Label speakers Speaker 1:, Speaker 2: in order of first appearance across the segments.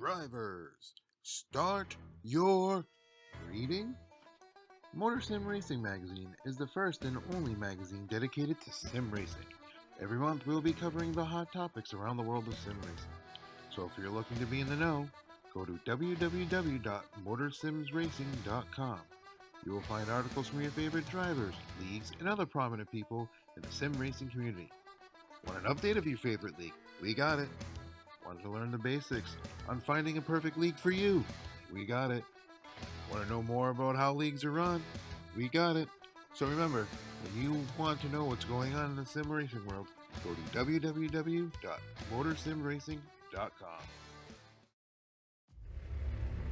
Speaker 1: Drivers, start your reading. Motor Sim Racing Magazine is the first and only magazine dedicated to sim racing. Every month we'll be covering the hot topics around the world of sim racing. So if you're looking to be in the know, go to www.motorsimsracing.com. You will find articles from your favorite drivers, leagues, and other prominent people in the sim racing community. Want an update of your favorite league? We got it. Want to learn the basics on finding a perfect league for you? We got it. Want to know more about how leagues are run? We got it. So remember, when you want to know what's going on in the sim racing world, go to www.motorsimracing.com.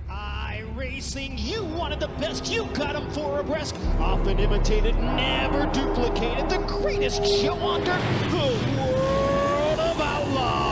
Speaker 2: iRacing, you wanted the best, you got them for abreast. Often imitated, never duplicated. The greatest show under the world of outlaws.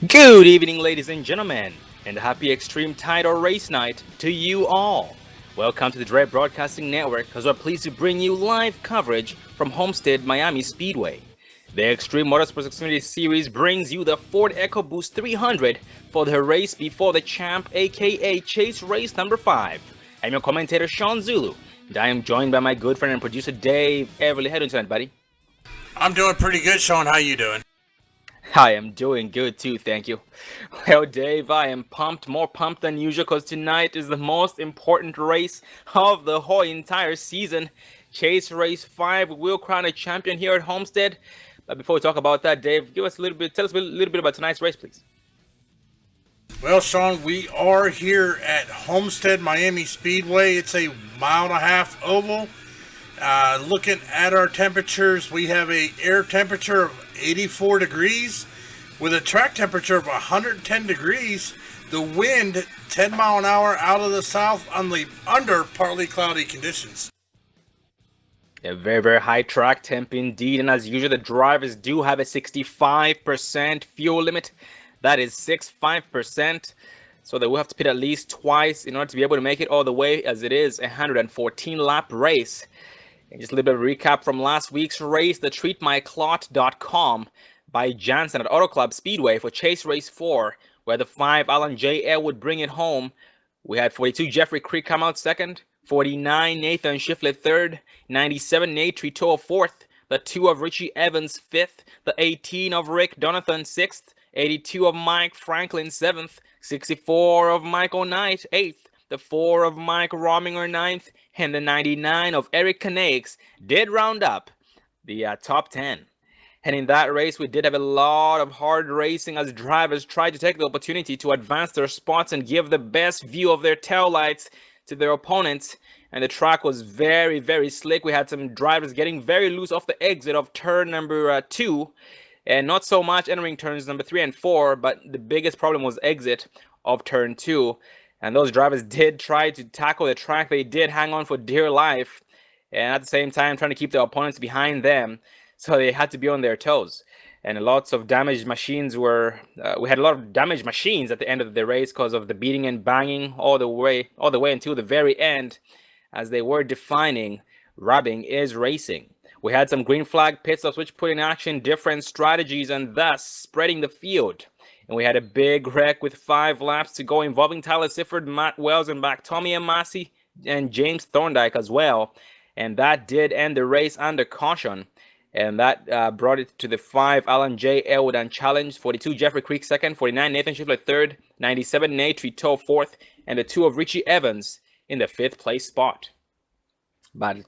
Speaker 3: Good evening, ladies and gentlemen, and happy Extreme Tide or Race Night to you all. Welcome to the Dread Broadcasting Network, as we're pleased to bring you live coverage from Homestead, Miami Speedway. The Extreme Motorsports Xfinity Series brings you the Ford Ecoboost 300 for the race before the champ, aka Chase Race number 5. I'm your commentator, Sean Zulu, and I am joined by my good friend and producer, Dave Everly. How are you doing tonight, buddy?
Speaker 4: I'm doing pretty good, Sean. How you doing?
Speaker 3: I am doing good too, thank you. Well, Dave, I am pumped, more pumped than usual, because tonight is the most important race of the whole entire season. Chase Race 5, we will crown a champion here at Homestead. But before we talk about that, Dave, tell us a little bit about tonight's race, please.
Speaker 4: Well, Sean, we are here at Homestead Miami Speedway. It's a 1.5 mile oval. Looking at our temperatures, we have an air temperature of 84 degrees with a track temperature of 110 degrees. The wind 10 mile an hour out of the south under partly cloudy conditions.
Speaker 3: A very, very high track temp indeed, and as usual, the drivers do have a 65% fuel limit. That is 65%. So they will have to pit at least twice in order to be able to make it all the way, as it is a 114 lap race. And just a little bit of a recap from last week's race, the treatmyclot.com by Jansen at Auto Club Speedway for Chase Race 4, where the 5 Alan J. L. would bring it home. We had 42 Jeffrey Creek come out second, 49 Nathan Shiflett third, 97 Nate Trito fourth, the 2 of Richie Evans fifth, the 18 of Rick Donathan sixth, 82 of Mike Franklin seventh, 64 of Michael Knight eighth, the 4 of Mike Rominger ninth, and the 99 of Eric Canaix did round up the top 10. And in that race, we did have a lot of hard racing as drivers tried to take the opportunity to advance their spots and give the best view of their taillights to their opponents. And the track was very, very slick. We had some drivers getting very loose off the exit of turn number 2, and not so much entering turns number 3 and 4, but the biggest problem was exit of turn 2. And those drivers did try to tackle the track. They did hang on for dear life, and at the same time trying to keep their opponents behind them. So they had to be on their toes. And lots of damaged machines were, we had a lot of damaged machines at the end of the race because of the beating and banging all the way until the very end, as they were defining rubbing is racing. We had some green flag pit stops which put in action different strategies and thus spreading the field. And we had a big wreck with 5 laps to go involving Tyler Sifford, Matt Wells, and back Tommy Amasi and James Thorndike as well. And that did end the race under caution. And that brought it to the 5 Alan J. Elwood unchallenged, 42 Jeffrey Creek second, 49 Nathan Schiffler third, 97 Nate Trito fourth, and the 2 of Richie Evans in the 5th place spot. But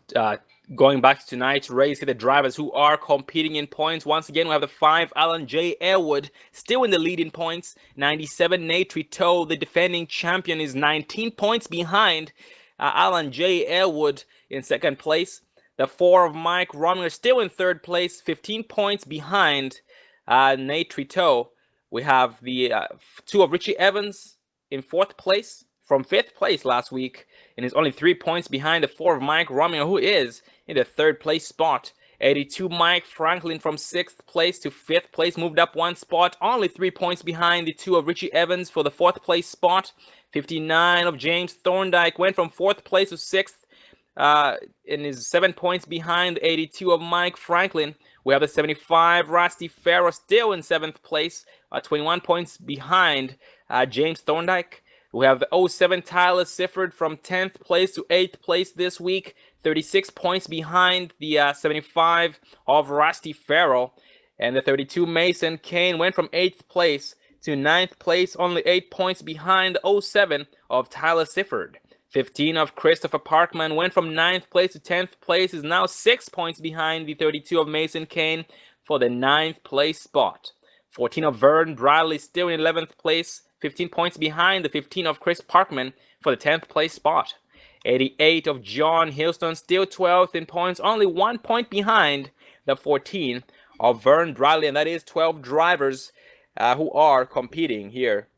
Speaker 3: going back to tonight's race, the drivers who are competing in points, once again we have the 5 Alan J. Elwood still in the lead in points, 97 Nate Trito, the defending champion, is 19 points behind Alan J. Elwood in 2nd place. The 4 of Mike Rominger still in 3rd place, 15 points behind Nate Trito. We have the 2 of Richie Evans in 4th place from 5th place last week, and is only 3 points behind the 4 of Mike Rominger, who is in the 3rd place spot. 82 Mike Franklin from 6th place to 5th place, moved up 1 spot, only 3 points behind the 2 of Richie Evans for the 4th place spot. 59 of James Thorndike went from 4th place to 6th. And is 7 points behind the 82 of Mike Franklin. We have the 75 Rusty Farrow still in 7th place, 21 points behind James Thorndike. We have the 07 Tyler Sifford from 10th place to 8th place this week, 36 points behind the 75 of Rusty Farrow. And the 32 Mason Kane went from 8th place to 9th place, only 8 points behind the 07 of Tyler Sifford. 15 of Christopher Parkman went from 9th place to 10th place, is now 6 points behind the 32 of Mason Kane for the 9th place spot. 14 of Vern Bradley still in 11th place, 15 points behind the 15 of Chris Parkman for the 10th place spot. 88 of John Hilston still 12th in points, only 1 point behind the 14 of Vern Bradley, and that is 12 drivers who are competing here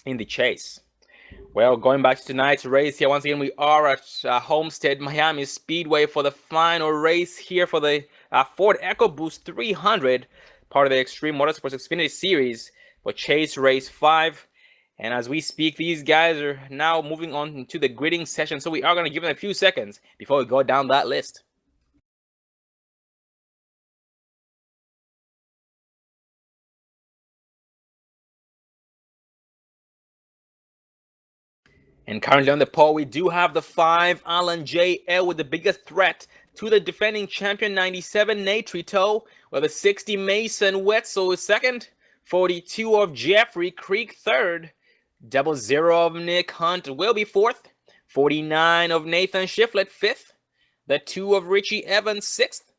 Speaker 3: in the chase. Well, going back to tonight's race here, once again, we are at Homestead Miami Speedway for the final race here for the Ford Ecoboost 300, part of the Extreme Motorsports Xfinity Series for Chase Race 5. And as we speak, these guys are now moving on to the gridding session, so we are going to give them a few seconds before we go down that list. And currently on the pole, we do have the 5 Alan J. Elwood, the biggest threat to the defending champion, 97 Nate Trito, with a 60 Mason Wetzel is second, 42 of Jeffrey Creek third, 00 of Nick Hunt will be fourth, 49 of Nathan Shiflett fifth, the 2 of Richie Evans sixth,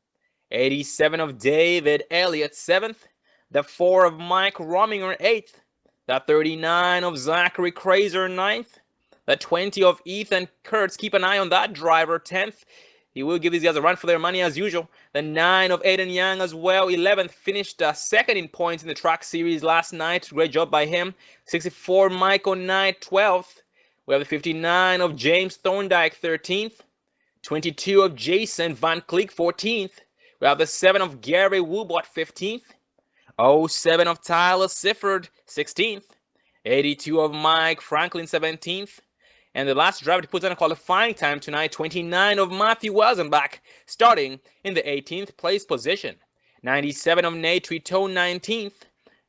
Speaker 3: 87 of David Elliott seventh, the 4 of Mike Rominger eighth, the 39 of Zachary Kraser ninth, the 20 of Ethan Kurtz, keep an eye on that driver, 10th. He will give these guys a run for their money as usual. The 9 of Aiden Young as well, 11th, finished second in points in the track series last night. Great job by him. 64 Michael Knight, 12th. We have the 59 of James Thorndike, 13th. 22 of Jason Van Cleek, 14th. We have the 7 of Gary Woobot, 15th. 07 of Tyler Sifford, 16th. 82 of Mike Franklin, 17th. And the last driver to put on a qualifying time tonight, 29 of Matthew Welsenbach, starting in the 18th place position. 97 of Nate Trito, 19th.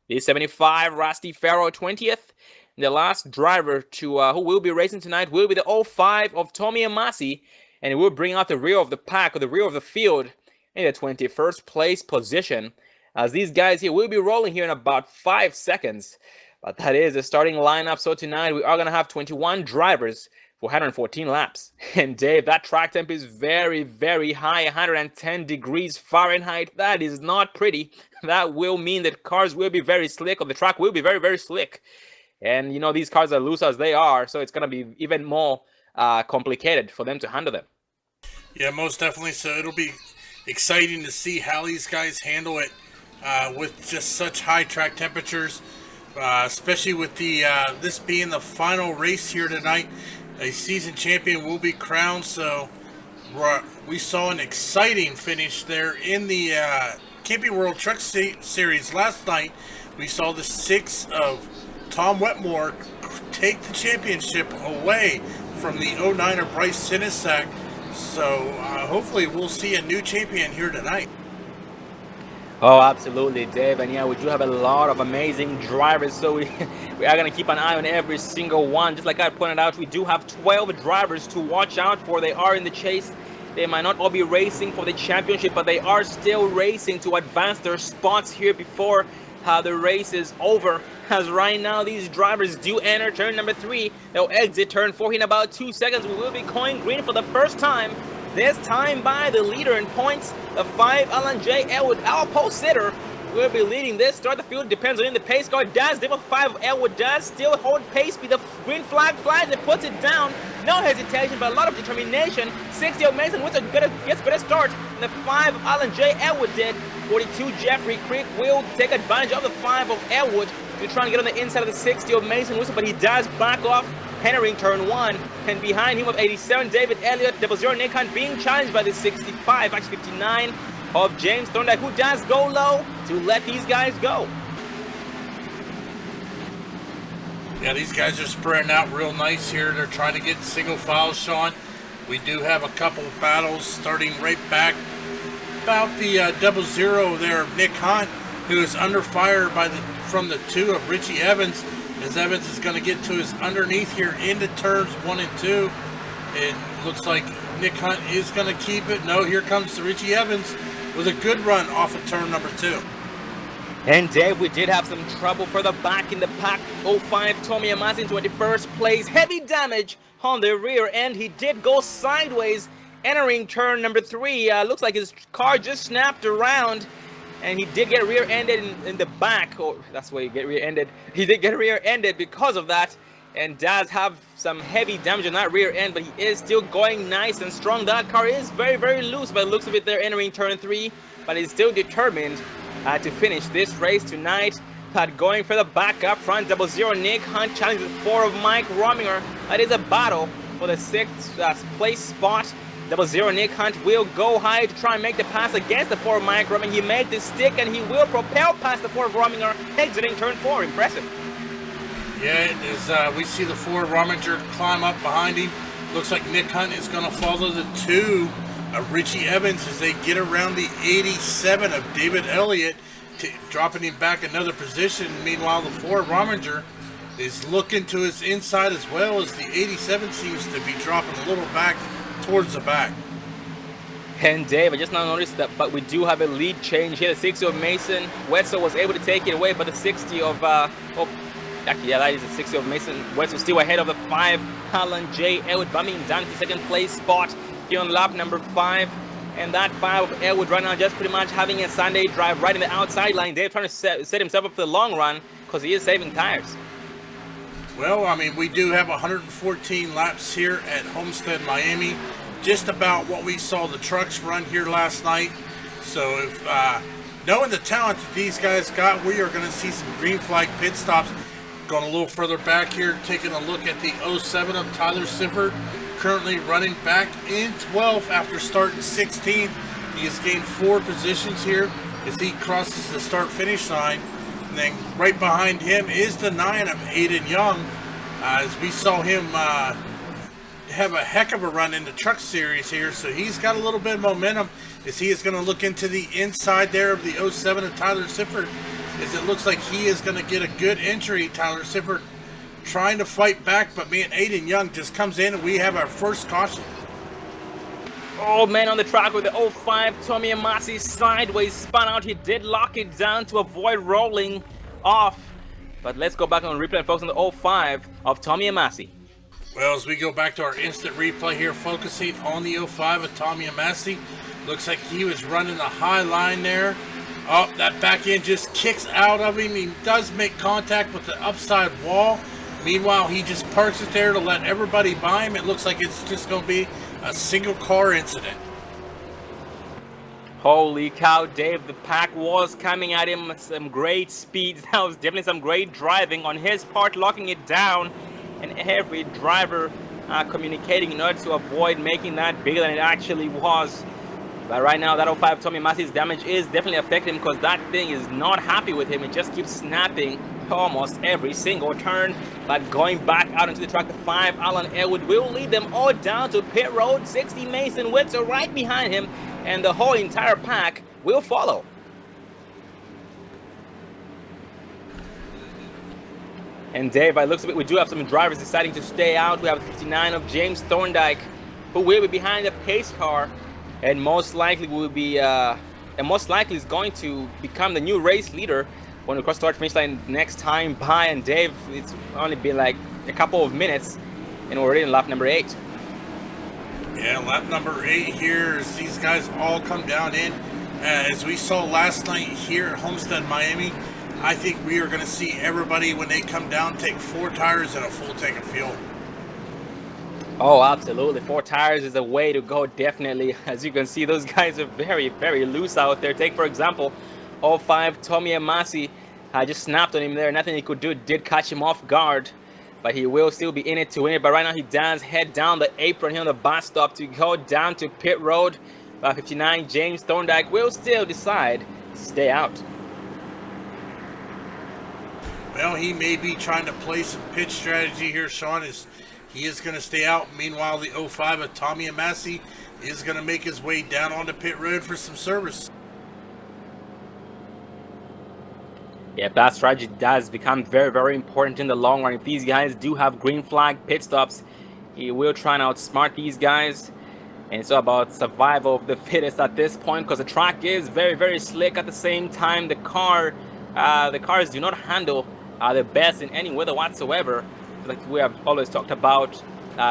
Speaker 3: The 75 Rusty Farrow, 20th. And the last driver to who will be racing tonight will be the 05 of Tommy Amasi, and it will bring out the rear of the pack, or the rear of the field, in the 21st place position. As these guys here will be rolling here in about 5 seconds. But that is the starting lineup. So tonight we are going to have 21 drivers for 114 laps. And Dave, that track temp is very, very high, 110 degrees Fahrenheit. That is not pretty. That will mean that cars will be very slick, or the track will be very, very slick. And, you know, these cars are loose as they are, so it's going to be even more complicated for them to handle them.
Speaker 4: Yeah, most definitely. So it'll be exciting to see how these guys handle it with just such high track temperatures, especially with the this being the final race here tonight. A season champion will be crowned, so we saw an exciting finish there in the Camping World Truck Series last night. We saw the 6 of Tom Wetmore take the championship away from the 09er Bryce Sinisak. So hopefully we'll see a new champion here tonight.
Speaker 3: Oh, absolutely, Dave. And yeah, we do have a lot of amazing drivers, so we are going to keep an eye on every single one. Just like I pointed out, we do have 12 drivers to watch out for. They are in the chase. They might not all be racing for the championship, but they are still racing to advance their spots here before the race is over. As right now, these drivers do enter turn number 3. They'll exit turn 4 in about 2 seconds. We will be going green for the first time. This time by the leader in points, the 5 Alan J. Elwood. Our pole sitter will be leading this. Start the field depends on the pace car does. Devil 5 Elwood does still hold pace. Be the green flag flies and puts it down. No hesitation, but a lot of determination. 60 of Mason gets better start. And the 5 Alan J. Elwood did. 42 Jeffrey Creek will take advantage of the 5 of Elwood. He's trying to get on the inside of the 60 of Mason Wilson, but he does back off, entering turn 1. And behind him of 87, David Elliott, 00 Nick Hunt being challenged by the 65, actually 59 of James Thorndike, who does go low to let these guys go.
Speaker 4: Yeah, these guys are spreading out real nice here. They're trying to get single files, Sean. We do have a couple of battles starting right back about the 00 there of Nick Hunt, who is under fire from the 2 of Richie Evans, as Evans is going to get to his underneath here into turns 1 and 2. It looks like Nick Hunt is going to keep it. No, here comes the Richie Evans with a good run off of turn number 2.
Speaker 3: And Dave, we did have some trouble further back in the pack. 05 Tommy Amasi in 21st place. Heavy damage on the rear end. He did go sideways entering turn number 3. Looks like his car just snapped around. And he did get rear-ended in the back. Oh, that's where you get rear-ended. He did get rear-ended because of that. And does have some heavy damage on that rear end, but he is still going nice and strong. That car is very, very loose by the looks of it. They're entering turn 3, but he's still determined to finish this race tonight. But going for the back up front, 00 Nick Hunt challenged with 4 of Mike Rominger. That is a battle for the 6th place spot. 00 Nick Hunt will go high to try and make the pass against the 4 of Mike Rominger. He made the stick and he will propel past the 4 of Rominger, exiting turn 4. Impressive.
Speaker 4: Yeah, as we see the 4 Rominger climb up behind him. Looks like Nick Hunt is going to follow the 2 of Richie Evans as they get around the 87 of David Elliott, dropping him back another position. Meanwhile, the 4 Rominger is looking to his inside as well, as the 87 seems to be dropping a little back towards the back.
Speaker 3: And Dave, I just now noticed that, but we do have a lead change here. The 60 of Mason Wetzel was able to take it away, but the 60 of actually, yeah, that is the 60 of Mason Wetzel still ahead of the 5 Alan J. Elwood, bumping down to the 2nd place spot here on lap number 5. And that 5 of Elwood right now just pretty much having a Sunday drive right in the outside line. Dave trying to set himself up for the long run because he is saving tires.
Speaker 4: Well, I mean, we do have 114 laps here at Homestead, Miami. Just about what we saw the trucks run here last night. So if knowing the talent that these guys got, we are going to see some green flag pit stops. Going a little further back here, taking a look at the 07 of Tyler Sifford, currently running back in 12th after starting 16th. He has gained 4 positions here as he crosses the start-finish line. And then right behind him is the 9 of Aiden Young, as we saw him have a heck of a run in the truck series here. So he's got a little bit of momentum as he is going to look into the inside there of the 07 of Tyler Sifford, as it looks like he is going to get a good entry. Tyler Sifford trying to fight back, but man, Aiden Young just comes in and we have our first caution.
Speaker 3: Oh man, on the track with the 05 Tommy Amasi sideways spun out. He did lock it down to avoid rolling off. But let's go back on replay and focus on the 05 of Tommy Amasi.
Speaker 4: Well, as we go back to our instant replay here, focusing on the 05 of Tommy Amassi, looks like he was running the high line there. Oh, that back end just kicks out of him. He does make contact with the upside wall. Meanwhile, he just parks it there to let everybody by him. It looks like it's just going to be a single car incident.
Speaker 3: Holy cow, Dave, the pack was coming at him with some great speeds. That was definitely some great driving on his part, locking it down. And every driver communicating in order to avoid making that bigger than it actually was. But right now, that 05 Tommy Amassi's damage is definitely affecting him because that thing is not happy with him. It just keeps snapping almost every single turn. But going back out into the track, the 5 Alan Elwood will lead them all down to pit road. 60 Mason Witzer right behind him, and the whole entire pack will follow. And Dave, by the looks of it, we do have some drivers deciding to stay out. We have 59 of James Thorndike, who will be behind the pace car, and most likely will be, is going to become the new race leader when we cross the finish line next time by. And Dave, it's only been like a couple of minutes, and we're already in lap number 8.
Speaker 4: Yeah, lap number 8 here as these guys all come down in. As we saw last night here at Homestead, Miami, I think we are going to see everybody, when they come down, take 4 tires and a full tank of fuel.
Speaker 3: Oh, absolutely. 4 tires is a way to go, definitely. As you can see, those guys are very, very loose out there. Take, for example, 05 Tommy Amassi. Just snapped on him there. Nothing he could do did catch him off guard. But he will still be in it to win it. But right now, he does head down the apron here on the bus stop to go down to pit road. 59 James Thorndike will still decide to stay out.
Speaker 4: Well, he may be trying to play some pitch strategy here, Sean, as he is going to stay out. Meanwhile, the 05 of Tommy Amassi is going to make his way down onto pit road for some service.
Speaker 3: Yeah, that strategy does become very, very important in the long run. If these guys do have green flag pit stops, he will try and outsmart these guys. And it's all about survival of the fittest at this point, because the track is very, very slick. At the same time, the cars do not handle the best in any weather whatsoever, like we have always talked about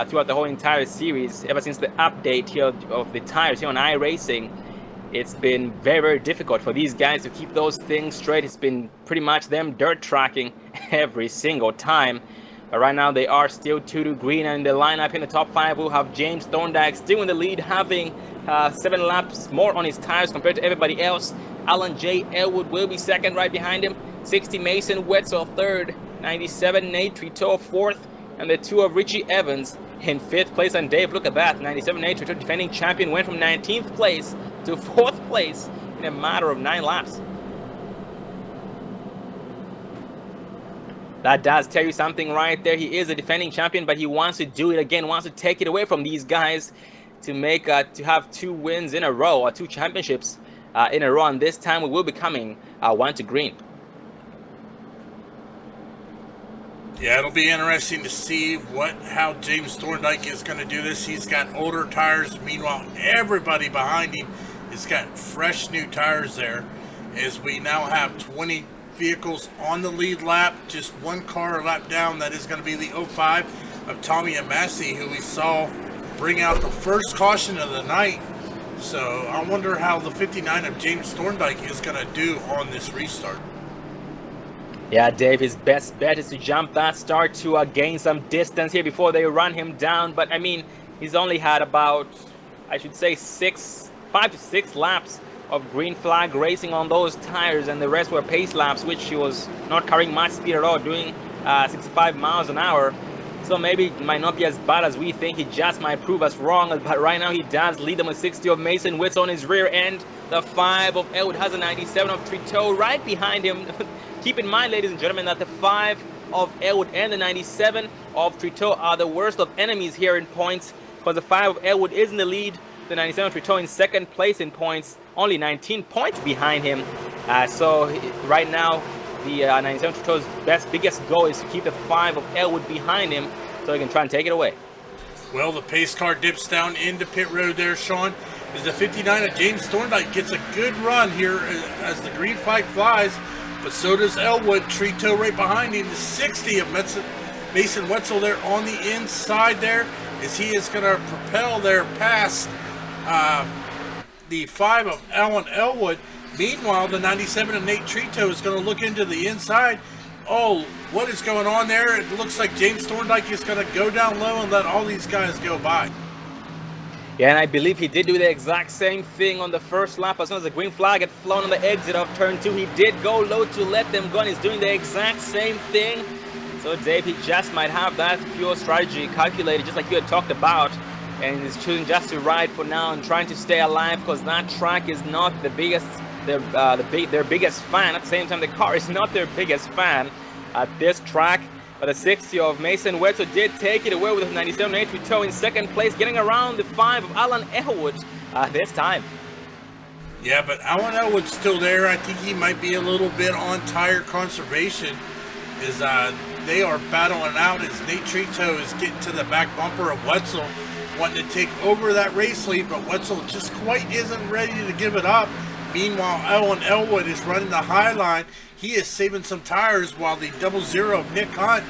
Speaker 3: throughout the whole entire series. Ever since the update here of the tires here on iRacing, it's been very, very difficult for these guys to keep those things straight. It's been pretty much them dirt tracking every single time. But right now they are still 2-2 green, and in the lineup in the top 5 we'll have James Thorndike still in the lead, having 7 laps more on his tires compared to everybody else. Alan J. Elwood will be second right behind him. 60 Mason Wetzel third. 97 Nate Trito fourth. And the 2 of Richie Evans in 5th place. And Dave, look at that. 97 Nate Trito, defending champion, went from 19th place to 4th place in a matter of 9 laps. That does tell you something right there. He is a defending champion, but he wants to do it again, wants to take it away from these guys to make to have 2 wins in a row, or 2 championships in a row. And this time we will be coming 1 green.
Speaker 4: Yeah, it'll be interesting to see how James Thorndike is going to do this. He's got older tires. Meanwhile, everybody behind him has got fresh new tires there, as we now have 20 vehicles on the lead lap, just 1 car a lap down. That is going to be the 05 of Tommy Amassi, who we saw bring out the first caution of the night. So I wonder how the 59 of James Thorndike is going to do on this restart.
Speaker 3: Yeah, Dave, his best bet is to jump that start to gain some distance here before they run him down. But I mean, he's only had about, I should say, 5 to 6 laps of green flag racing on those tires, and the rest were pace laps, which he was not carrying much speed at all, doing 65 miles an hour. So maybe it might not be as bad as we think. He just might prove us wrong. But right now he does lead them with 60 of Mason Witz on his rear end. The 5 of Elwood has a 97 of Trito right behind him. Keep in mind, ladies and gentlemen, that the 5 of Elwood and the 97 of Trito are the worst of enemies here in points, because the 5 of Elwood is in the lead, the 97 of Trito in 2nd place in points, only 19 points behind him. So right now, the 97 of Trito's biggest goal is to keep the 5 of Elwood behind him so he can try and take it away.
Speaker 4: Well, the pace car dips down into pit road there, Sean, as the 59 of James Thorndike gets a good run here as the green flag flies. But so does Elwood. Trito right behind him. The 60 of Mason Wetzel there on the inside there, as he is going to propel there past the 5 of Alan Elwood. Meanwhile, the 97 of Nate Trito is going to look into the inside. Oh, what is going on there? It looks like James Thorndike is going to go down low and let all these guys go by.
Speaker 3: Yeah, and I believe he did do the exact same thing on the first lap. As soon as the green flag had flown on the exit of turn 2, he did go low to let them go, and he's doing the exact same thing. So Dave, he just might have that fuel strategy calculated, just like you had talked about, and he's choosing just to ride for now and trying to stay alive, because that track is not the biggest, their biggest fan. At the same time, the car is not their biggest fan at this track. But the 60 of Mason Wetzel did take it away with a 97 Trito in second place, getting around the 5 of Alan Elwood this time.
Speaker 4: Yeah, but Alan Elwood's still there. I think he might be a little bit on tire conservation, as they are battling out as Nate Trito is getting to the back bumper of Wetzel, wanting to take over that race lead, but Wetzel just quite isn't ready to give it up. Meanwhile, Alan Elwood is running the high line. He is saving some tires, while the 00 Nick Hunt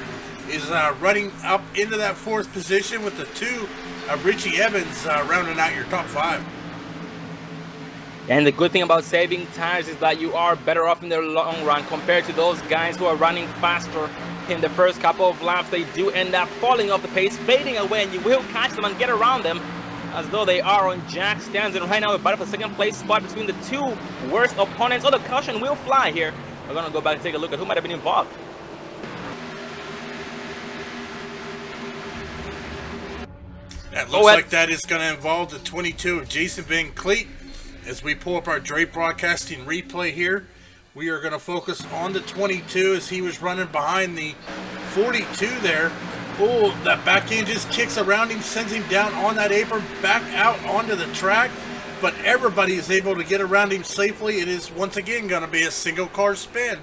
Speaker 4: is running up into that 4th position with the 2 of Richie Evans rounding out your top 5.
Speaker 3: And the good thing about saving tires is that you are better off in the long run compared to those guys who are running faster in the first couple of laps. They do end up falling off the pace, fading away, and you will catch them and get around them as though they are on jack stands. And right now we're battle for second place spot between the 2 worst opponents. Oh, the caution will fly here. We're going to go back and take a look at who might have been involved.
Speaker 4: That looks like that is going to involve the 22 of Jason Van Cleet. As we pull up our Dre Broadcasting replay here, we are going to focus on the 22 as he was running behind the 42 there. Oh, that back end just kicks around him, sends him down on that apron, back out onto the track. But everybody is able to get around him safely. It is once again going to be a single car spin.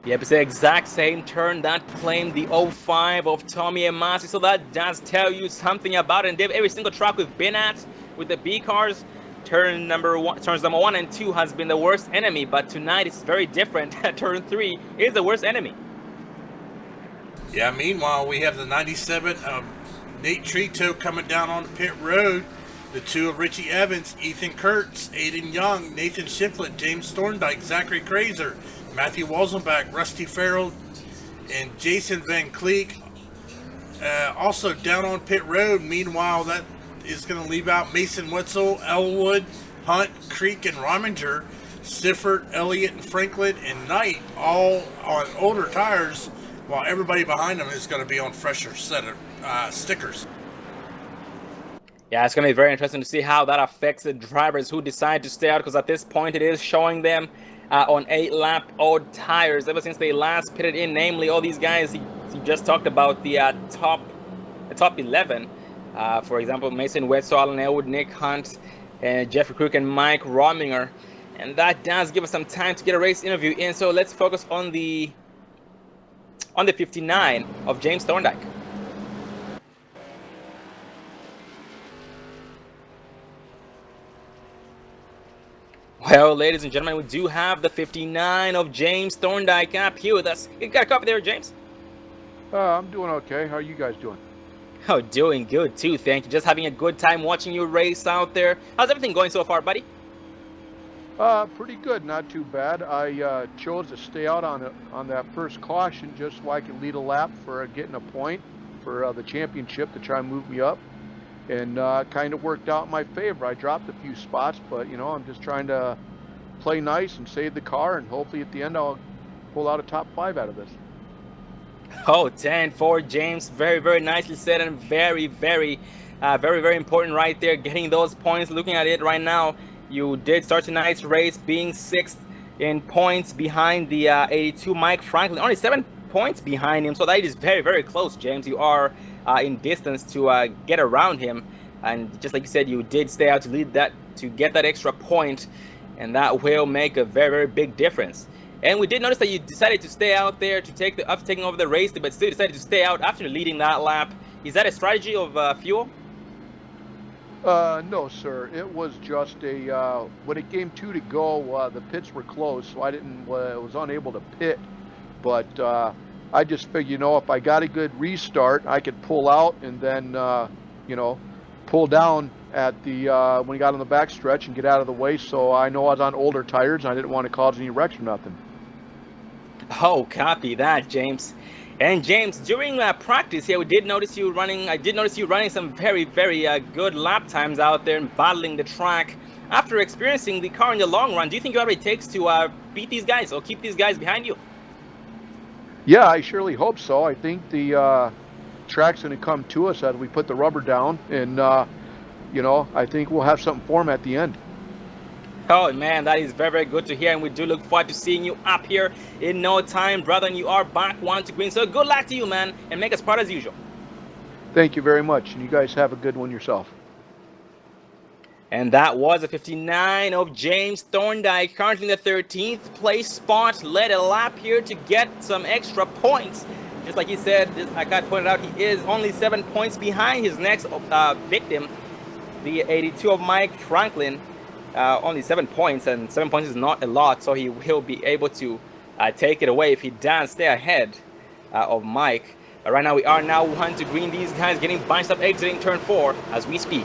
Speaker 3: Yep, it's the exact same turn that claimed the 05 of Tommy Amasi, so that does tell you something about it. And Dave, every single track we've been at with the B cars, turns number 1 and 2 has been the worst enemy, but tonight it's very different. Turn 3 is the worst enemy.
Speaker 4: Yeah, meanwhile, we have the 97 of Nate Trito coming down on the pit road. The 2 of Richie Evans, Ethan Kurtz, Aiden Young, Nathan Shiflett, James Thorndike, Zachary Kraser, Matthew Walzenbach, Rusty Farrell, and Jason Van Cleek. Also down on pit road. Meanwhile, that is going to leave out Mason Wetzel, Elwood, Hunt, Creek, and Rominger, Sifford, Elliott, and Franklin, and Knight, all on older tires, while everybody behind them is going to be on fresher set of stickers.
Speaker 3: Yeah, it's going to be very interesting to see how that affects the drivers who decide to stay out, because at this point it is showing them on 8-lap old tires ever since they last pitted in. Namely, all these guys he just talked about, the top 11. For example, Mason Wetzel, Alan Elwood, Nick Hunt, and Jeffrey Crook, and Mike Rominger. And that does give us some time to get a race interview in. So let's focus on the 59 of James Thorndike. Well, ladies and gentlemen, we do have the 59 of James Thorndike up here with us. You got a copy there, James?
Speaker 5: I'm doing okay. How are you guys doing?
Speaker 3: Oh, doing good too, thank you. Just having a good time watching you race out there. How's everything going so far, buddy?
Speaker 5: Pretty good, not too bad. I chose to stay out on that first caution just so I can lead a lap for getting a point for the championship to try and move me up. And kind of worked out in my favor. I dropped a few spots, but you know, I'm just trying to play nice and save the car, and hopefully at the end I'll pull out a top 5 out of this.
Speaker 3: Oh, 10-4, James. Very, very nicely said, and very, very important right there. Getting those points. Looking at it right now, you did start tonight's race being 6th in points behind the 82 Mike Franklin. Only 7 points behind him, so that is very, very close, James. You are in distance to get around him, and just like you said, you did stay out to lead that, to get that extra point, and that will make a very, very big difference. And we did notice that you decided to stay out there to take the after taking over the race, but still decided to stay out after leading that lap. Is that a strategy of fuel?
Speaker 5: No, sir. It was just when it came 2 to go, the pits were closed, so I was unable to pit but I just figured, you know, if I got a good restart, I could pull out and then, you know, pull down at the when we got on the back stretch and get out of the way. So I know I was on older tires and I didn't want to cause any wrecks or nothing.
Speaker 3: Oh, copy that, James. And James, during practice here, I did notice you running some very, very good lap times out there and battling the track. After experiencing the car in the long run, do you think you have what it takes to beat these guys or keep these guys behind you?
Speaker 5: Yeah, I surely hope so. I think the track's going to come to us as we put the rubber down, and you know, I think we'll have something for them at the end.
Speaker 3: Oh man, that is very, very good to hear, and we do look forward to seeing you up here in no time, brother. And you are back one to green, so good luck to you, man, and make us proud as usual.
Speaker 5: Thank you very much, and you guys have a good one yourself.
Speaker 3: And that was a 59 of James Thorndike, currently in the 13th place spot. Led a lap here to get some extra points. Just like he said, like I pointed out, he is only 7 points behind his next victim, the 82 of Mike Franklin. Only 7 points, and 7 points is not a lot, so he will be able to take it away if he does stay ahead of Mike. But right now, we are now one to green. These guys getting bunched up, exiting turn 4 as we speak.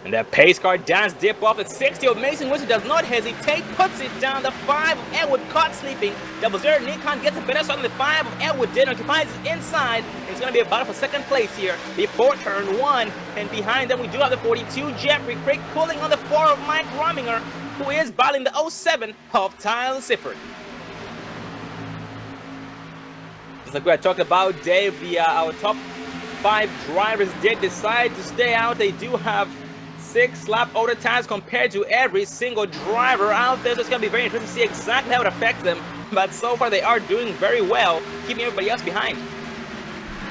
Speaker 3: And the pace car does dip off at 60 of Mason Wilson, does not hesitate, puts it down. The 5 of Edward caught sleeping. 00 Nikon gets a better start on the 5 of Edward, then occupies it inside. It's going to be a battle for second place here before turn 1. And behind them we do have the 42 Jeffrey Craig pulling on the 4 of Mike Rominger, who is battling the 07 of Tyler Sifford. Just like we had talked about, Dave, our top 5 drivers did decide to stay out. They do have 6 lap older tires compared to every single driver out there, so it's going to be very interesting to see exactly how it affects them. But so far they are doing very well, keeping everybody else behind.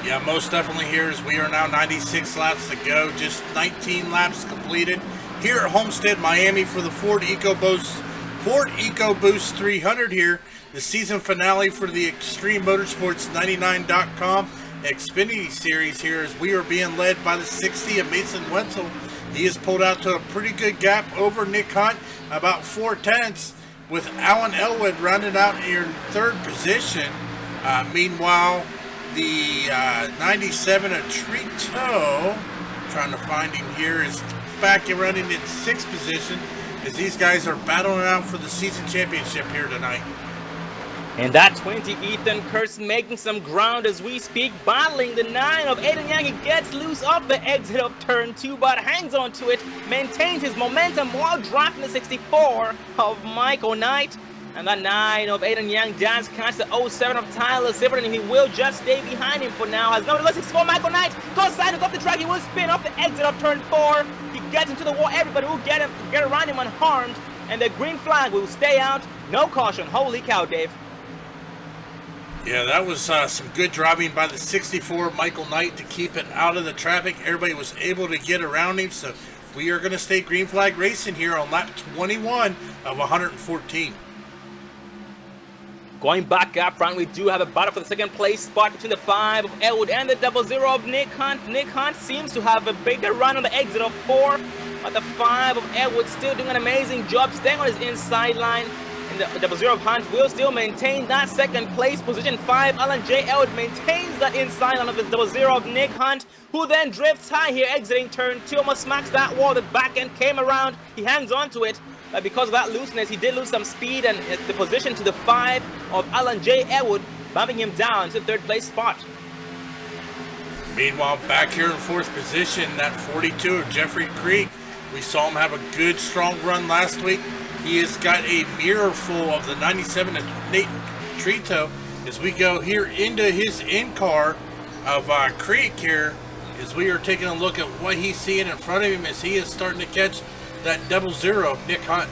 Speaker 4: Yeah, most definitely here, as we are now 96 laps to go, just 19 laps completed here at Homestead, Miami, for the Ford Ecoboost 300 here, the season finale for the Extreme Motorsports 99.com Xfinity Series here, as we are being led by the 60 of Mason Wenzel. He has pulled out to a pretty good gap over Nick Hunt, about 4/10, with Alan Elwood rounded out in third position. Meanwhile, the 97 of Trito, trying to find him here, is back and running in 6th position, as these guys are battling out for the season championship here tonight.
Speaker 3: And that 20 Ethan Kurtz making some ground as we speak, battling the 9 of Aiden Young. He gets loose off the exit of turn 2, but hangs on to it, maintains his momentum while dropping the 64 of Michael Knight. And that 9 of Aiden Young does catch the 07 of Tyler Sifford, and he will just stay behind him for now. Has no 64 Michael Knight goes side off the track. He will spin off the exit of turn 4. He gets into the wall. Everybody will get around him unharmed, and the green flag will stay out. No caution. Holy cow, Dave.
Speaker 4: Yeah, that was some good driving by the 64 Michael Knight to keep it out of the traffic. Everybody was able to get around him, so we are going to stay green flag racing here on lap 21 of 114.
Speaker 3: Going back up front, we do have a battle for the second place spot between the 5 of Elwood and the 00 of Nick Hunt. Nick Hunt seems to have a bigger run on the exit of 4, but the 5 of Elwood still doing an amazing job staying on his inside line. And the 00 of Hunt will still maintain that second place position. 5 Alan J. Elwood maintains that inside line of the 00 of Nick Hunt, who then drifts high here, exiting turn 2, almost smacks that wall. The back end came around, he hangs on to it. But because of that looseness, he did lose some speed, and the position to the 5 of Alan J. Elwood, bumping him down to the 3rd place spot.
Speaker 4: Meanwhile, back here in 4th position, that 42 of Jeffrey Creek. We saw him have a good, strong run last week. He has got a mirror full of the 97 of Nate Trito as we go here into his in-car of Creek here, as we are taking a look at what he's seeing in front of him as he is starting to catch that 00 of Nick Hunt.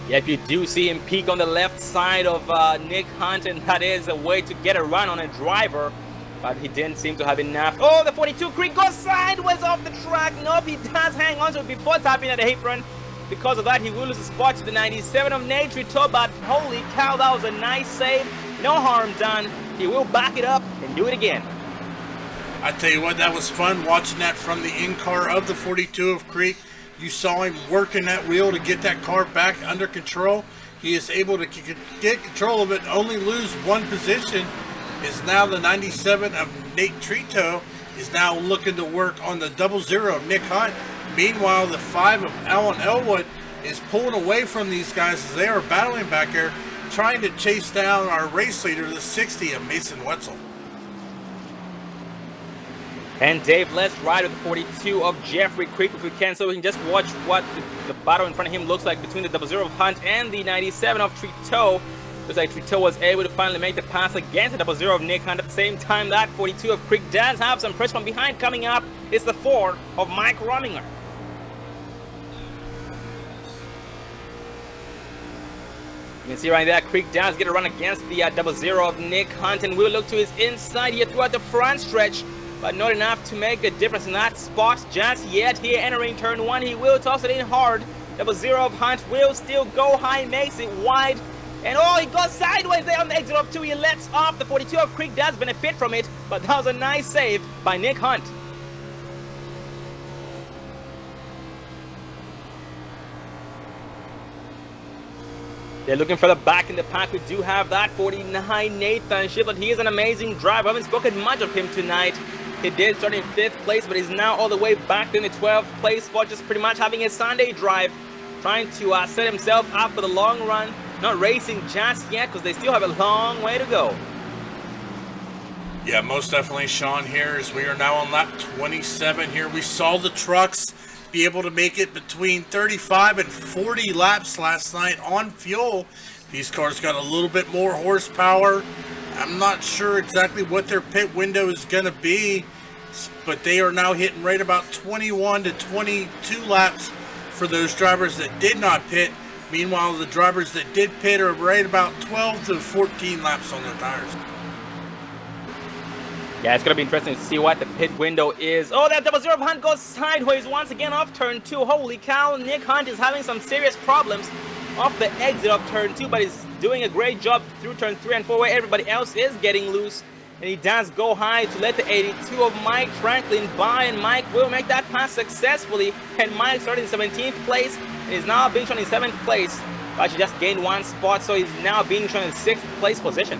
Speaker 3: Yep, you do see him peak on the left side of Nick Hunt, and that is a way to get a run on a driver. But he didn't seem to have enough. Oh, the 42 Creek goes sideways off the track. Nope, he does hang on to it before tapping at the apron. Because of that, he will lose a spot to the 97 of Nate Trito, but holy cow, that was a nice save. No harm done. He will back it up and do it again.
Speaker 4: I tell you what, that was fun watching that from the in-car of the 42 of Creek. You saw him working that wheel to get that car back under control. He is able to get control of it, only lose one position. Is now the 97 of Nate Trito is now looking to work on the 00 of Nick Hunt. Meanwhile, the 5 of Alan Elwood is pulling away from these guys as they are battling back there, trying to chase down our race leader, the 60 of Mason Wetzel.
Speaker 3: And Dave, let's ride with the 42 of Jeffrey Creek if we can, so we can just watch what the battle in front of him looks like between the 00 of Hunt and the 97 of Trito. Looks like Trito was able to finally make the pass against the 00 of Nick Hunt. At the same time, that 42 of Creek does have some pressure from behind coming up. It's the 4 of Mike Rominger. You can see right there, Creek does get a run against the 00 of Nick Hunt, and will look to his inside here throughout the front stretch, but not enough to make a difference in that spot just yet. Here entering turn 1, he will toss it in hard. 00 of Hunt will still go high, makes it wide, and oh, he goes sideways there on the exit of 2. He lets off. The 42 of Creek does benefit from it, but that was a nice save by Nick Hunt. They're looking for the back in the pack. We do have that 49 Nathan Ship, but he is an amazing driver. I haven't spoken much of him tonight. He did start in 5th place, but he's now all the way back in the 12th place spot, just pretty much having a Sunday drive, trying to set himself up for the long run. Not racing just yet because they still have a long way to go.
Speaker 4: Yeah, most definitely, Sean, here as we are now on lap 27 here. We saw the trucks be able to make it between 35 and 40 laps last night on fuel. These cars got a little bit more horsepower. I'm not sure exactly what their pit window is going to be, but they are now hitting right about 21 to 22 laps for those drivers that did not pit. Meanwhile, the drivers that did pit are right about 12 to 14 laps on their tires.
Speaker 3: Yeah, it's going to be interesting to see what the pit window is. Oh, that 00 of Hunt goes sideways once again off turn 2. Holy cow, Nick Hunt is having some serious problems off the exit of turn 2, but he's doing a great job through turns 3 and 4 where everybody else is getting loose. And he does go high to let the 82 of Mike Franklin by, and Mike will make that pass successfully. And Mike started in 17th place and is now being shown in 7th place. But he just gained 1 spot, so he's now being shown in 6th place position.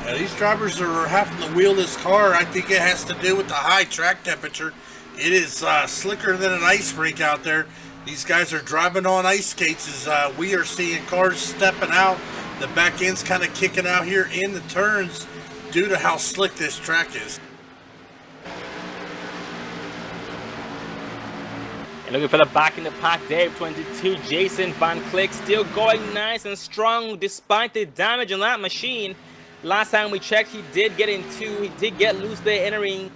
Speaker 4: Yeah, these drivers are having to wheel this car. I think it has to do with the high track temperature. It is slicker than an ice rink out there. These guys are driving on ice skates as we are seeing cars stepping out. The back end's kind of kicking out here in the turns due to how slick this track is.
Speaker 3: And looking for the back in the pack, Dave 22, Jason Van Click still going nice and strong despite the damage on that machine. Last time we checked, he did get he did get loose there entering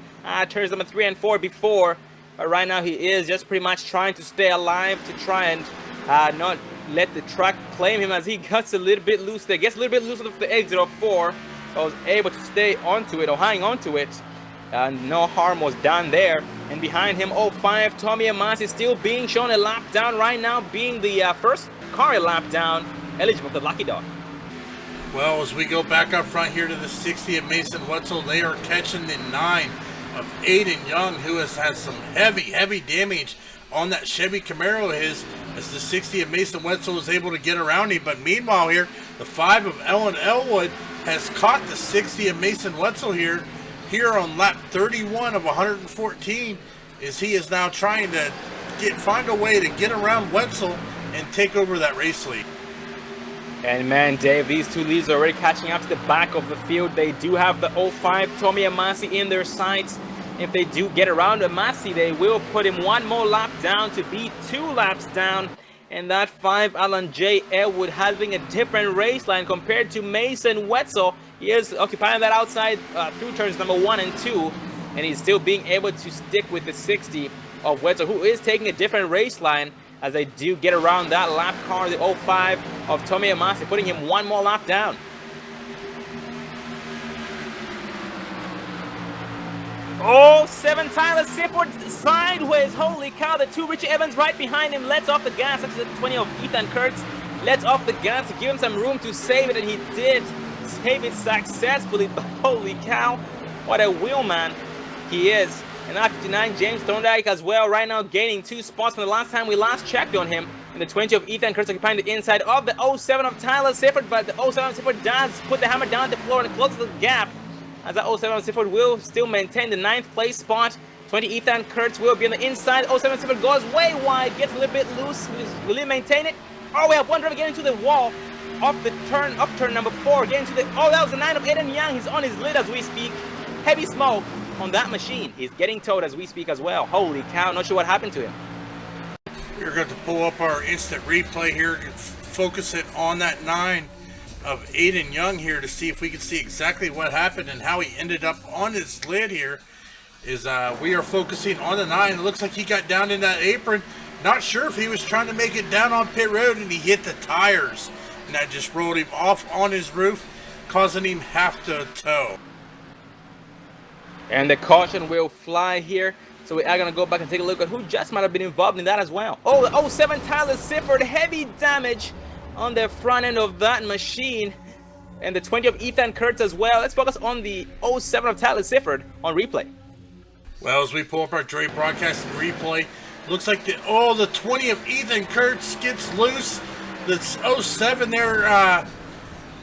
Speaker 3: turns number 3 and 4 before. But right now he is just pretty much trying to stay alive to try and not let the track claim him as he gets a little bit loose there. Gets a little bit loose of the exit of 4. But was able to stay onto it or hang onto it. No harm was done there. And behind him, 05, Tommy Amasi still being shown a lap down right now, being the first car a lap down, eligible for the Lucky Dog.
Speaker 4: Well, as we go back up front here to the 60 of Mason Wetzel, they are catching the 9 of Aiden Young, who has had some heavy damage on that Chevy Camaro of his, as the 60 of Mason Wetzel was able to get around him. But meanwhile here, the 5 of Ellen Elwood has caught the 60 of Mason Wetzel here on lap 31 of 114, as he is now trying to find a way to get around Wetzel and take over that race lead.
Speaker 3: And man, Dave, these two leads are already catching up to the back of the field. They do have the 05 Tommy Amasi in their sights. If they do get around Amasi, they will put him 1 more lap down to be 2 laps down. And that 5 Alan J. Elwood having a different race line compared to Mason Wetzel. He is occupying that outside through turns number 1 and 2. And he's still being able to stick with the 60 of Wetzel, who is taking a different race line as they do get around that lap car, the 05 of Tommy Amasi, putting him 1 more lap down. Oh, 7 Tyler Sifford sideways. Holy cow, the 2 Richie Evans right behind him lets off the gas. That's the 20 of Ethan Kurtz. Lets off the gas to give him some room to save it, and he did save it successfully. But holy cow, what a wheelman he is. And now 59, James Thorndike as well, right now gaining 2 spots from the last time we last checked on him. And the 20 of Ethan Kurtz occupying the inside of the 07 of Tyler Sifford, but the 07 of Sifford does put the hammer down the floor and closes the gap, as the 07 of Sifford will still maintain the 9th place spot. 20 Ethan Kurtz will be on the inside. 07 Sifford goes way wide, gets a little bit loose. Will he maintain it? Oh, we have one driver getting to the wall off the turn, up turn number 4, getting to the, oh, that was the 9 of Aiden Young. He's on his lid as we speak. Heavy smoke on that machine. He's getting towed as we speak as well. Holy cow, not sure what happened to him.
Speaker 4: We're going to pull up our instant replay here and focus it on that 9 of Aiden Young here to see if we can see exactly what happened and how he ended up on his lid here. We are focusing on the 9. It looks like he got down in that apron. Not sure if he was trying to make it down on pit road and he hit the tires. And that just rolled him off on his roof, causing him have to tow.
Speaker 3: And the caution will fly here. So we are going to go back and take a look at who just might have been involved in that as well. Oh, the 07 Tyler Sifford, heavy damage on the front end of that machine. And the 20 of Ethan Kurtz as well. Let's focus on the 07 of Tyler Sifford on replay.
Speaker 4: Well, as we pull up our Dre broadcast and replay, looks like the 20 of Ethan Kurtz gets loose. The 07 there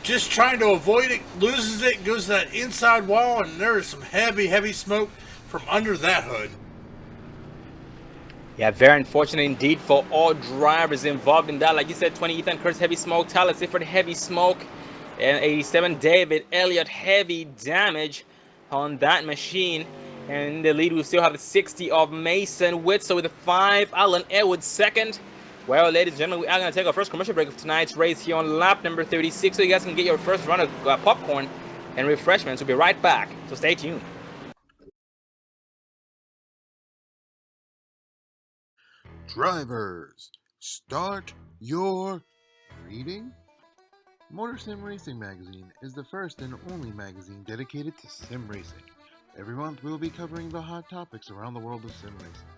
Speaker 4: just trying to avoid it, loses it, goes to that inside wall, and there is some heavy smoke from under that hood.
Speaker 3: Yeah, very unfortunate indeed for all drivers involved in that. Like you said, 20 Ethan Kurtz, heavy smoke. Tyler Sifford, heavy smoke. And 87 David Elliott, heavy damage on that machine. And in the lead, we still have the 60 of Mason Witzel with the 5. Alan Elwood second. Well, ladies and gentlemen, we are going to take our first commercial break of tonight's race here on lap number 36. So you guys can get your first round of popcorn and refreshments. We'll be right back. So stay tuned.
Speaker 1: Drivers, start your reading. Motor Sim Racing Magazine is the first and only magazine dedicated to sim racing. Every month we'll be covering the hot topics around the world of sim racing.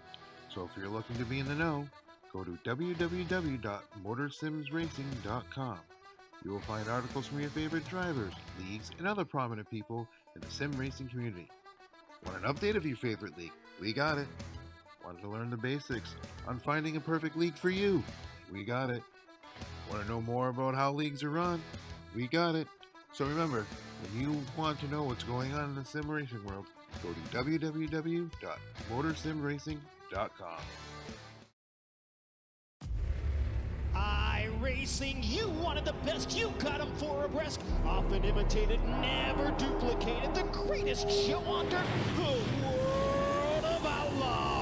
Speaker 1: So if you're looking to be in the know, go to www.motorsimsracing.com. You will find articles from your favorite drivers, leagues, and other prominent people in the sim racing community. Want an update of your favorite league? We got it. Want to learn the basics on finding a perfect league for you? We got it. Want to know more about how leagues are run? We got it. So remember, when you want to know what's going on in the sim racing world, go to www.motorsimracing.com.
Speaker 2: iRacing, you wanted the best, you got them for abreast. Often imitated, never duplicated. The greatest show under the world of outlaws.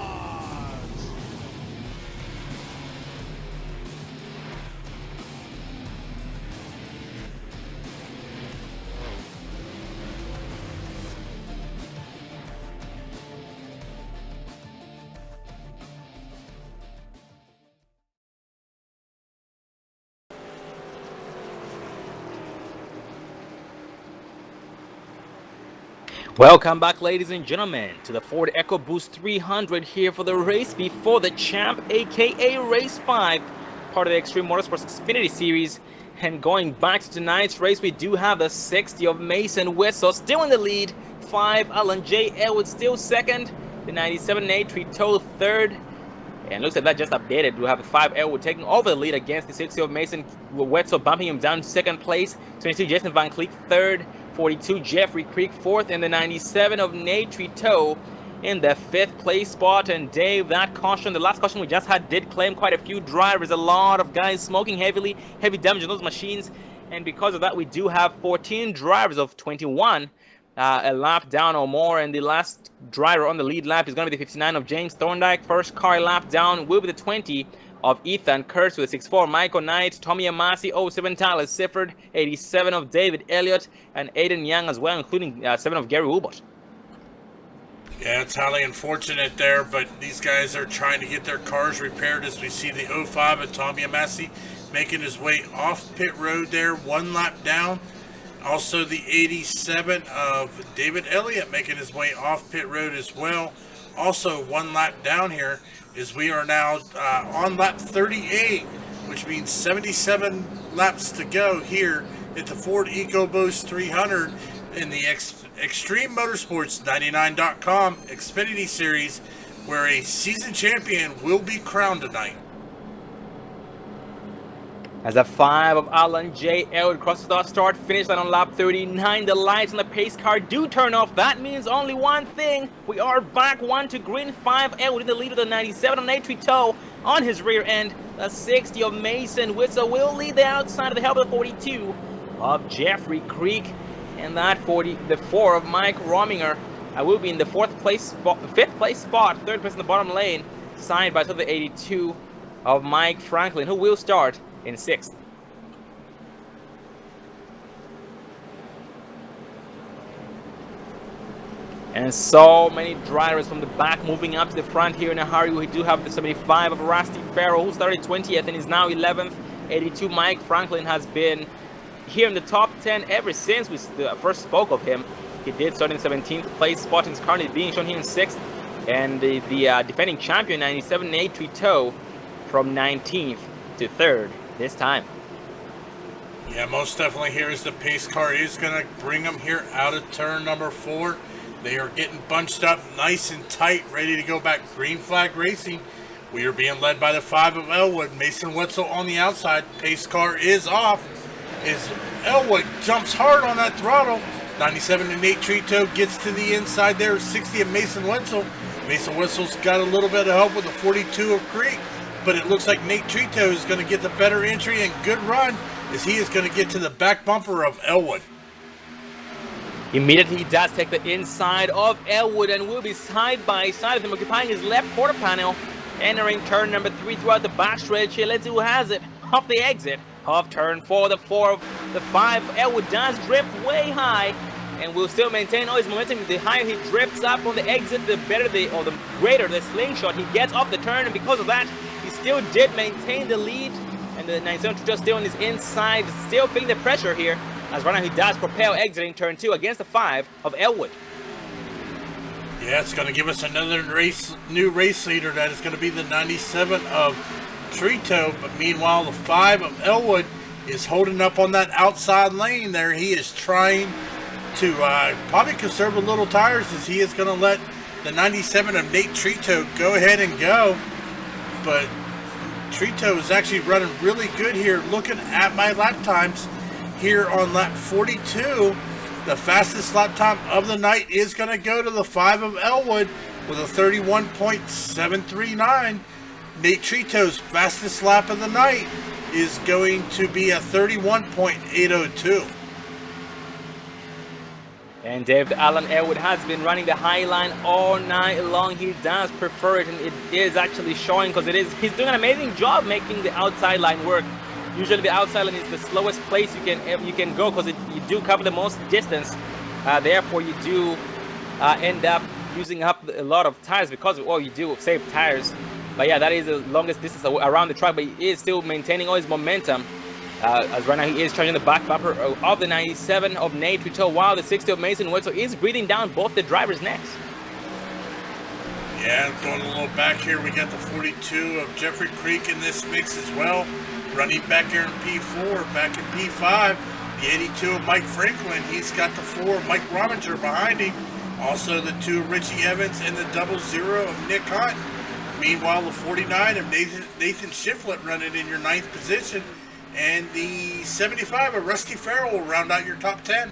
Speaker 3: Welcome back, ladies and gentlemen, to the Ford Ecoboost 300 here for the race before the champ, aka Race 5, part of the Extreme Motorsports Xfinity Series. And going back to tonight's race, we do have the 60 of Mason Witzel still in the lead, 5 Alan J. Elwood still second, the 97 Nate Trito third, and looks like that just updated. We'll have 5 Elwood taking over the lead against the 60 of Mason Witzel, bumping him down to second place, 22 Jason Van Cleek third, 42 Jeffrey Creek fourth, and the 97 of Nate Trito in the 5th place spot. And Dave, that caution, the last caution we just had, did claim quite a few drivers, a lot of guys smoking heavy damage on those machines, and because of that we do have 14 drivers of 21 a lap down or more, and the last driver on the lead lap is going to be the 59 of James Thorndike. First car lap down will be the 20 of Ethan Kurtz with a 6-4 Michael Knight, Tommy Amasi, 07 Tyler Sifford, 87 of David Elliott, and Aiden Young as well, including 7 of Gary Wilbot.
Speaker 4: Yeah, it's highly unfortunate there, but these guys are trying to get their cars repaired as we see the 05 of Tommy Amasi making his way off pit road there, 1 lap down. Also the 87 of David Elliott making his way off pit road as well. Also 1 lap down here as we are now on lap 38, which means 77 laps to go here at the Ford Ecoboost 300. in the Extreme Motorsports 99.com Xfinity Series, where a season champion will be crowned tonight.
Speaker 3: As a 5 of Alan J. Elwood crosses the start finish line on lap 39, the lights on the pace car do turn off. That means only one thing. We are back 1 to green. 5 Elwood in the lead of the 97 of Nate Toe on his rear end. The 60 of Mason Witzel will lead the outside of the help of the 42 of Jeffrey Creek. And that the 4 of Mike Rominger will be in the 5th place spot, 3rd place in the bottom lane, signed by the 82 of Mike Franklin, who will start in 6th. And so many drivers from the back moving up to the front here in a hurry. We do have the 75 of Rusty Farrell, who started 20th and is now 11th. 82 Mike Franklin has been here in the top 10 ever since we first spoke of him. He did start in 17th place spot and is currently being shown here in 6th. And the defending champion 97 Nate Toe from 19th to 3rd this time.
Speaker 4: Yeah, most definitely here is the pace car is going to bring them here out of turn number 4. They are getting bunched up nice and tight, ready to go back. Green flag racing. We are being led by the 5 of Elwood. Mason Wetzel on the outside. Pace car is off. As Elwood jumps hard on that throttle. 97 of Nate Trito gets to the inside there. 60 of Mason Wetzel. Mason Wetzel's got a little bit of help with the 42 of Creek. But it looks like Nate Trito is going to get the better entry and good run as he is going to get to the back bumper of Elwood.
Speaker 3: Immediately he does take the inside of Elwood and will be side by side with him, occupying his left quarter panel, entering turn number 3 throughout the backstretch here. Let's see who has it. Off the exit of turn 4, the 4 of the 5. Elwood does drift way high and will still maintain all his momentum. The higher he drifts up on the exit, the better the greater the slingshot he gets off the turn, and because of that, he still did maintain the lead. And the 97 just still on his inside, still feeling the pressure here, as right now he does propel exiting turn 2 against the 5 of Elwood.
Speaker 4: Yeah, it's going to give us another new race leader. That is going to be the 97 of Trito. But meanwhile, the 5 of Elwood is holding up on that outside lane there. He is trying to probably conserve a little tires, as he is going to let the 97 of Nate Trito go ahead and go. But Trito is actually running really good here. Looking at my lap times here on lap 42, the fastest lap time of the night is going to go to the 5 of Elwood with a 31.739. Nate Trito's fastest lap of the night is going to be a 31.802.
Speaker 3: And David Allen Elwood has been running the high line all night long. He does prefer it, and it is actually showing, because he's doing an amazing job making the outside line work. Usually the outside line is the slowest place you can go, because you do cover the most distance. Therefore, you do end up using up a lot of tires, because you do save tires. But yeah, that is the longest distance around the track, but he is still maintaining all his momentum. As right now he is charging the back bumper of the 97 of Nate Trito, while the 60 of Mason Wetzel is breathing down both the drivers' necks.
Speaker 4: Yeah, going a little back here, we got the 42 of Jeffrey Creek in this mix as well. Running back here in P4, back in P5, the 82 of Mike Franklin. He's got the 4 of Mike Rominger behind him. Also the 2 of Richie Evans and the 00 of Nick Hunt. Meanwhile, the 49 of Nathan Shiflett running in your 9th position. And the 75 of Rusty Farrell will round out your top 10.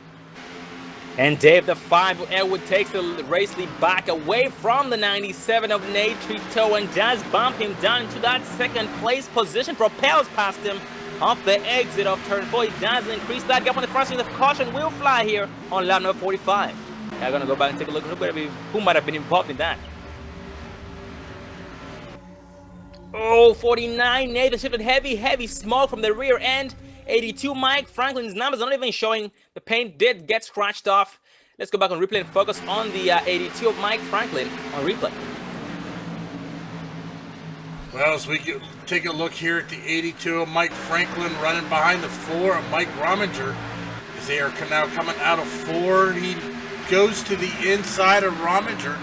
Speaker 3: And Dave, the 5 of Elwood takes the race lead back away from the 97 of Nate Trito and does bump him down into that 2nd place position. Propels past him off the exit of turn 4. He does increase that gap on the front, so the caution will fly here on lap number 45. I'm going to go back and take a look at who might have been involved in that. Oh, 49, Nathan Shiflett, heavy smoke from the rear end. 82, Mike Franklin's numbers are not even showing. The paint did get scratched off. Let's go back on replay and focus on the 82 of Mike Franklin on replay.
Speaker 4: Well, as we take a look here at the 82 of Mike Franklin running behind the 4 of Mike Rominger, as they are now coming out of 4. He goes to the inside of Rominger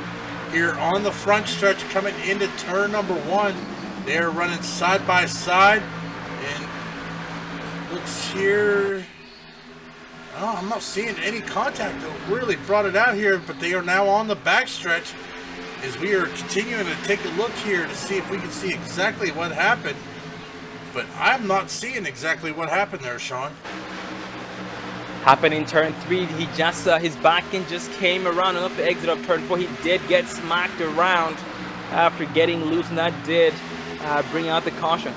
Speaker 4: here on the front stretch coming into turn number 1. They're running side by side, and looks here. Oh, I'm not seeing any contact that really brought it out here, but they are now on the backstretch as we are continuing to take a look here to see if we can see exactly what happened. But I'm not seeing exactly what happened there, Sean.
Speaker 3: Happened in turn 3. He just his back end just came around off the exit of turn 4. He did get smacked around after getting loose, and that did bring out the caution.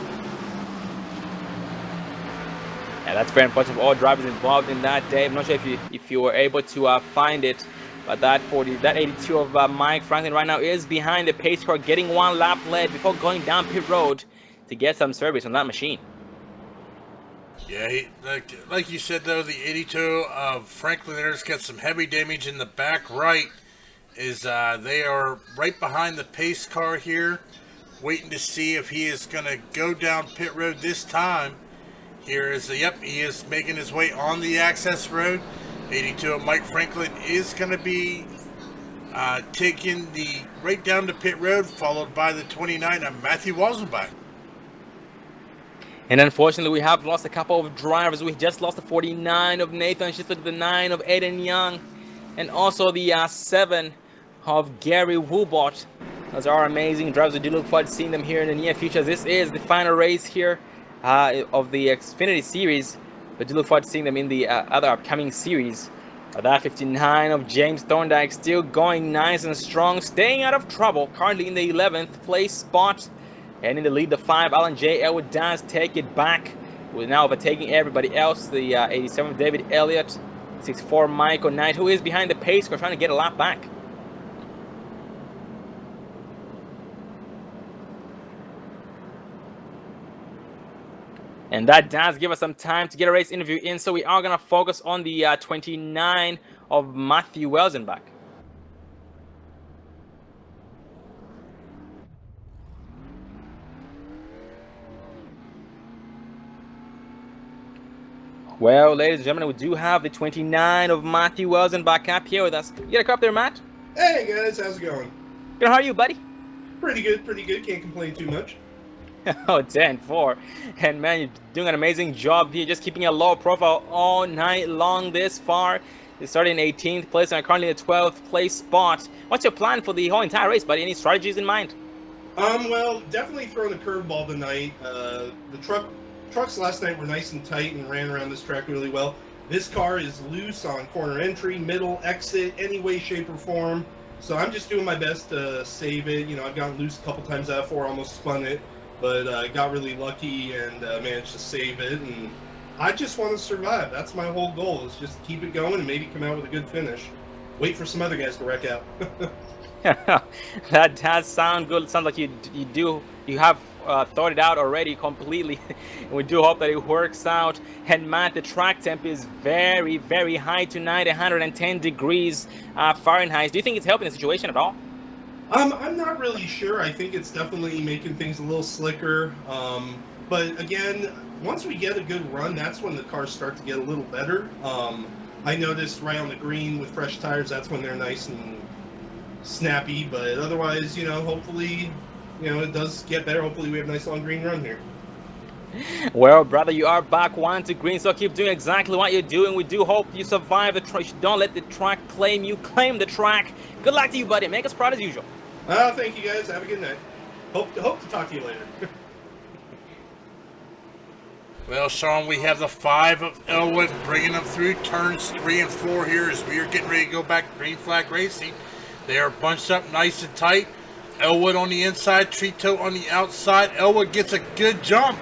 Speaker 3: Yeah, that's very unfortunate for all drivers involved in that, Dave. I'm not sure if you were able to find it, but that 82 of Mike Franklin right now is behind the pace car, getting one lap led before going down pit road to get some service on that machine.
Speaker 4: Yeah, like you said though, the 82 of Franklin there's got some heavy damage in the back right. Is they are right behind the pace car here, waiting to see if he is going to go down pit road this time. Here is yep, he is making his way on the access road. 82 of Mike Franklin is going to be taking the right down to pit road, followed by the 29 of Matthew Wasselbach.
Speaker 3: And unfortunately, we have lost a couple of drivers. We just lost the 49 of Nathan Schifter, the 9 of Aiden Young, and also the 7 of Gary Woobot. Those are amazing drivers. We do look forward to seeing them here in the near future. This is the final race here of the Xfinity Series. But do look forward to seeing them in the other upcoming series. That 59 of James Thorndike still going nice and strong, staying out of trouble. Currently in the 11th place spot. And in the lead, the 5, Alan J. Elwood does take it back. We're now overtaking everybody else. The 87 of David Elliott, 64 Michael Knight, who is behind the pace car, trying to get a lap back. And that does give us some time to get a race interview in, so we are going to focus on the 29 of Matthew Welzenbach. Well, ladies and gentlemen, we do have the 29 of Matthew Welzenbach up here with us. You got a cup there, Matt?
Speaker 6: Hey guys, how's it going?
Speaker 3: Good, how are you, buddy?
Speaker 6: Pretty good, pretty good. Can't complain too much.
Speaker 3: Oh, 10-4. And man, you're doing an amazing job here, just keeping a low profile all night long this far. You started in 18th place and are currently in the 12th place spot. What's your plan for the whole entire race, buddy? Any strategies in mind?
Speaker 6: Well, definitely throwing a curveball tonight. The trucks last night were nice and tight and ran around this track really well. This car is loose on corner entry, middle, exit, any way, shape, or form. So I'm just doing my best to save it. You know, I've gotten loose a couple times out of 4, almost spun it, but I got really lucky and managed to save it. And I just want to survive. That's my whole goal, is just keep it going and maybe come out with a good finish. Wait for some other guys to wreck out.
Speaker 3: That does sound good. It sounds like you have thought it out already completely. And we do hope that it works out. And Matt, the track temp is very, very high tonight, 110 degrees Fahrenheit. Do you think it's helping the situation at all?
Speaker 6: I'm not really sure. I think it's definitely making things a little slicker. But again, once we get a good run, that's when the cars start to get a little better. I noticed right on the green with fresh tires, that's when they're nice and snappy. But otherwise, you know, hopefully, you know, it does get better. Hopefully we have a nice long green run here.
Speaker 3: Well, brother, you are back 1 to green, so keep doing exactly what you're doing. We do hope you survive the track. Don't let the track claim you. Claim the track. Good luck to you, buddy. Make us proud as usual.
Speaker 6: Thank you guys. Have a good night. Hope to talk to you later.
Speaker 4: Well, Sean, we have the 5 of Elwood bringing them through turns 3 and 4 here as we are getting ready to go back to green flag racing. They are bunched up nice and tight. Elwood on the inside, Trito on the outside. Elwood gets a good jump.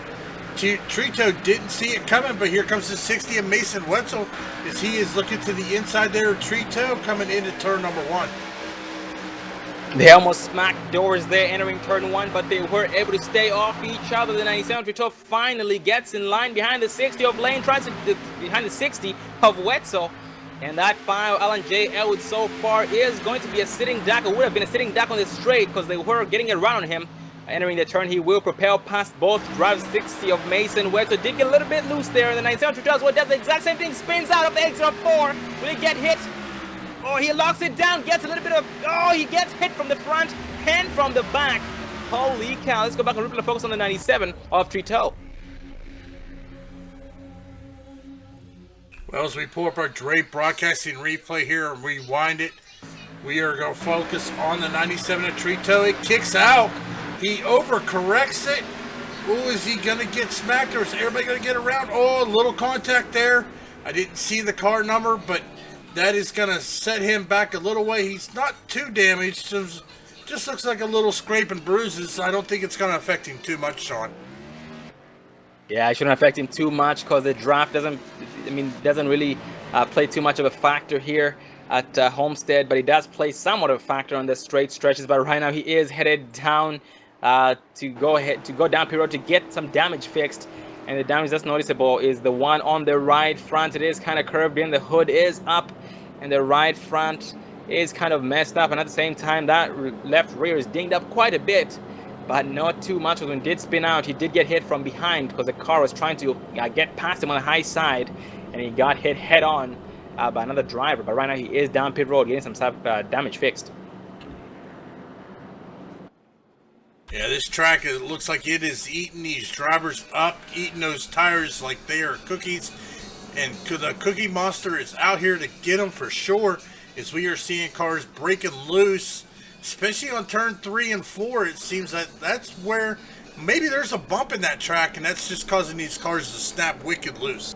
Speaker 4: Trito didn't see it coming, but here comes the 60 of Mason Wetzel as he is looking to the inside there of Trito coming into turn number 1.
Speaker 3: They almost smacked doors there entering turn 1, but they were able to stay off each other. The 97 Trito finally gets in line behind the 60 of Lane, tries to behind the 60 of Wetzel. And that 5, Alan J. Elwood so far is going to be a sitting duck, or would have been a sitting duck on the straight because they were getting around him. Entering the turn, he will propel past both drivers. 60 of Mason Wetzel did get a little bit loose there. And the 97 does what does the exact same thing, spins out of the exit of 4. Will he get hit? Oh, he locks it down, gets a little bit of, oh, he gets hit from the front and from the back. Holy cow, let's go back and really focus on the 97 of Trito.
Speaker 4: Well, as we pull up our Dre Broadcasting replay here and rewind it, we are going to focus on the 97 at Trito. It kicks out. He overcorrects it. Oh, is he going to get smacked, or is everybody going to get around? Oh, a little contact there. I didn't see the car number, but that is going to set him back a little way. He's not too damaged. Just looks like a little scrape and bruises. I don't think it's going to affect him too much, Sean.
Speaker 3: Yeah, it shouldn't affect him too much because the draft doesn't really play too much of a factor here at Homestead, but it does play somewhat of a factor on the straight stretches. But right now he is headed down to go down pit road to get some damage fixed, and the damage that's noticeable is the one on the right front. It is kind of curved in, the hood is up, and the right front is kind of messed up, and at the same time that left rear is dinged up quite a bit, but not too much. When he did spin out, he did get hit from behind because the car was trying to get past him on the high side, and he got hit head on by another driver. But right now he is down pit road getting some damage fixed.
Speaker 4: Yeah, this track, it looks like it is eating these drivers up, eating those tires like they are cookies. And the Cookie Monster is out here to get them for sure, as we are seeing cars breaking loose, especially on turn 3 and 4. It seems that that's where maybe there's a bump in that track, and that's just causing these cars to snap wicked loose.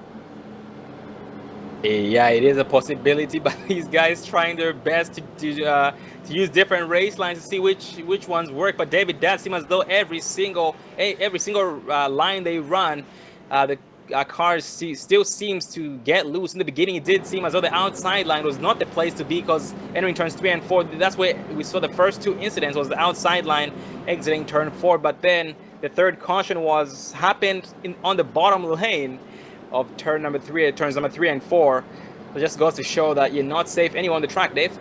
Speaker 3: Yeah, it is a possibility, but these guys trying their best to use different race lines to see which ones work. But David, does seem as though every single line they run, the car still seems to get loose. In the beginning, it did seem as though the outside line was not the place to be, because entering turns 3 and 4, that's where we saw the first 2 incidents, was the outside line exiting turn 4. But then the third caution happened on the bottom lane of turns number 3 and 4. So it just goes to show that you're not safe anywhere on the track, Dave.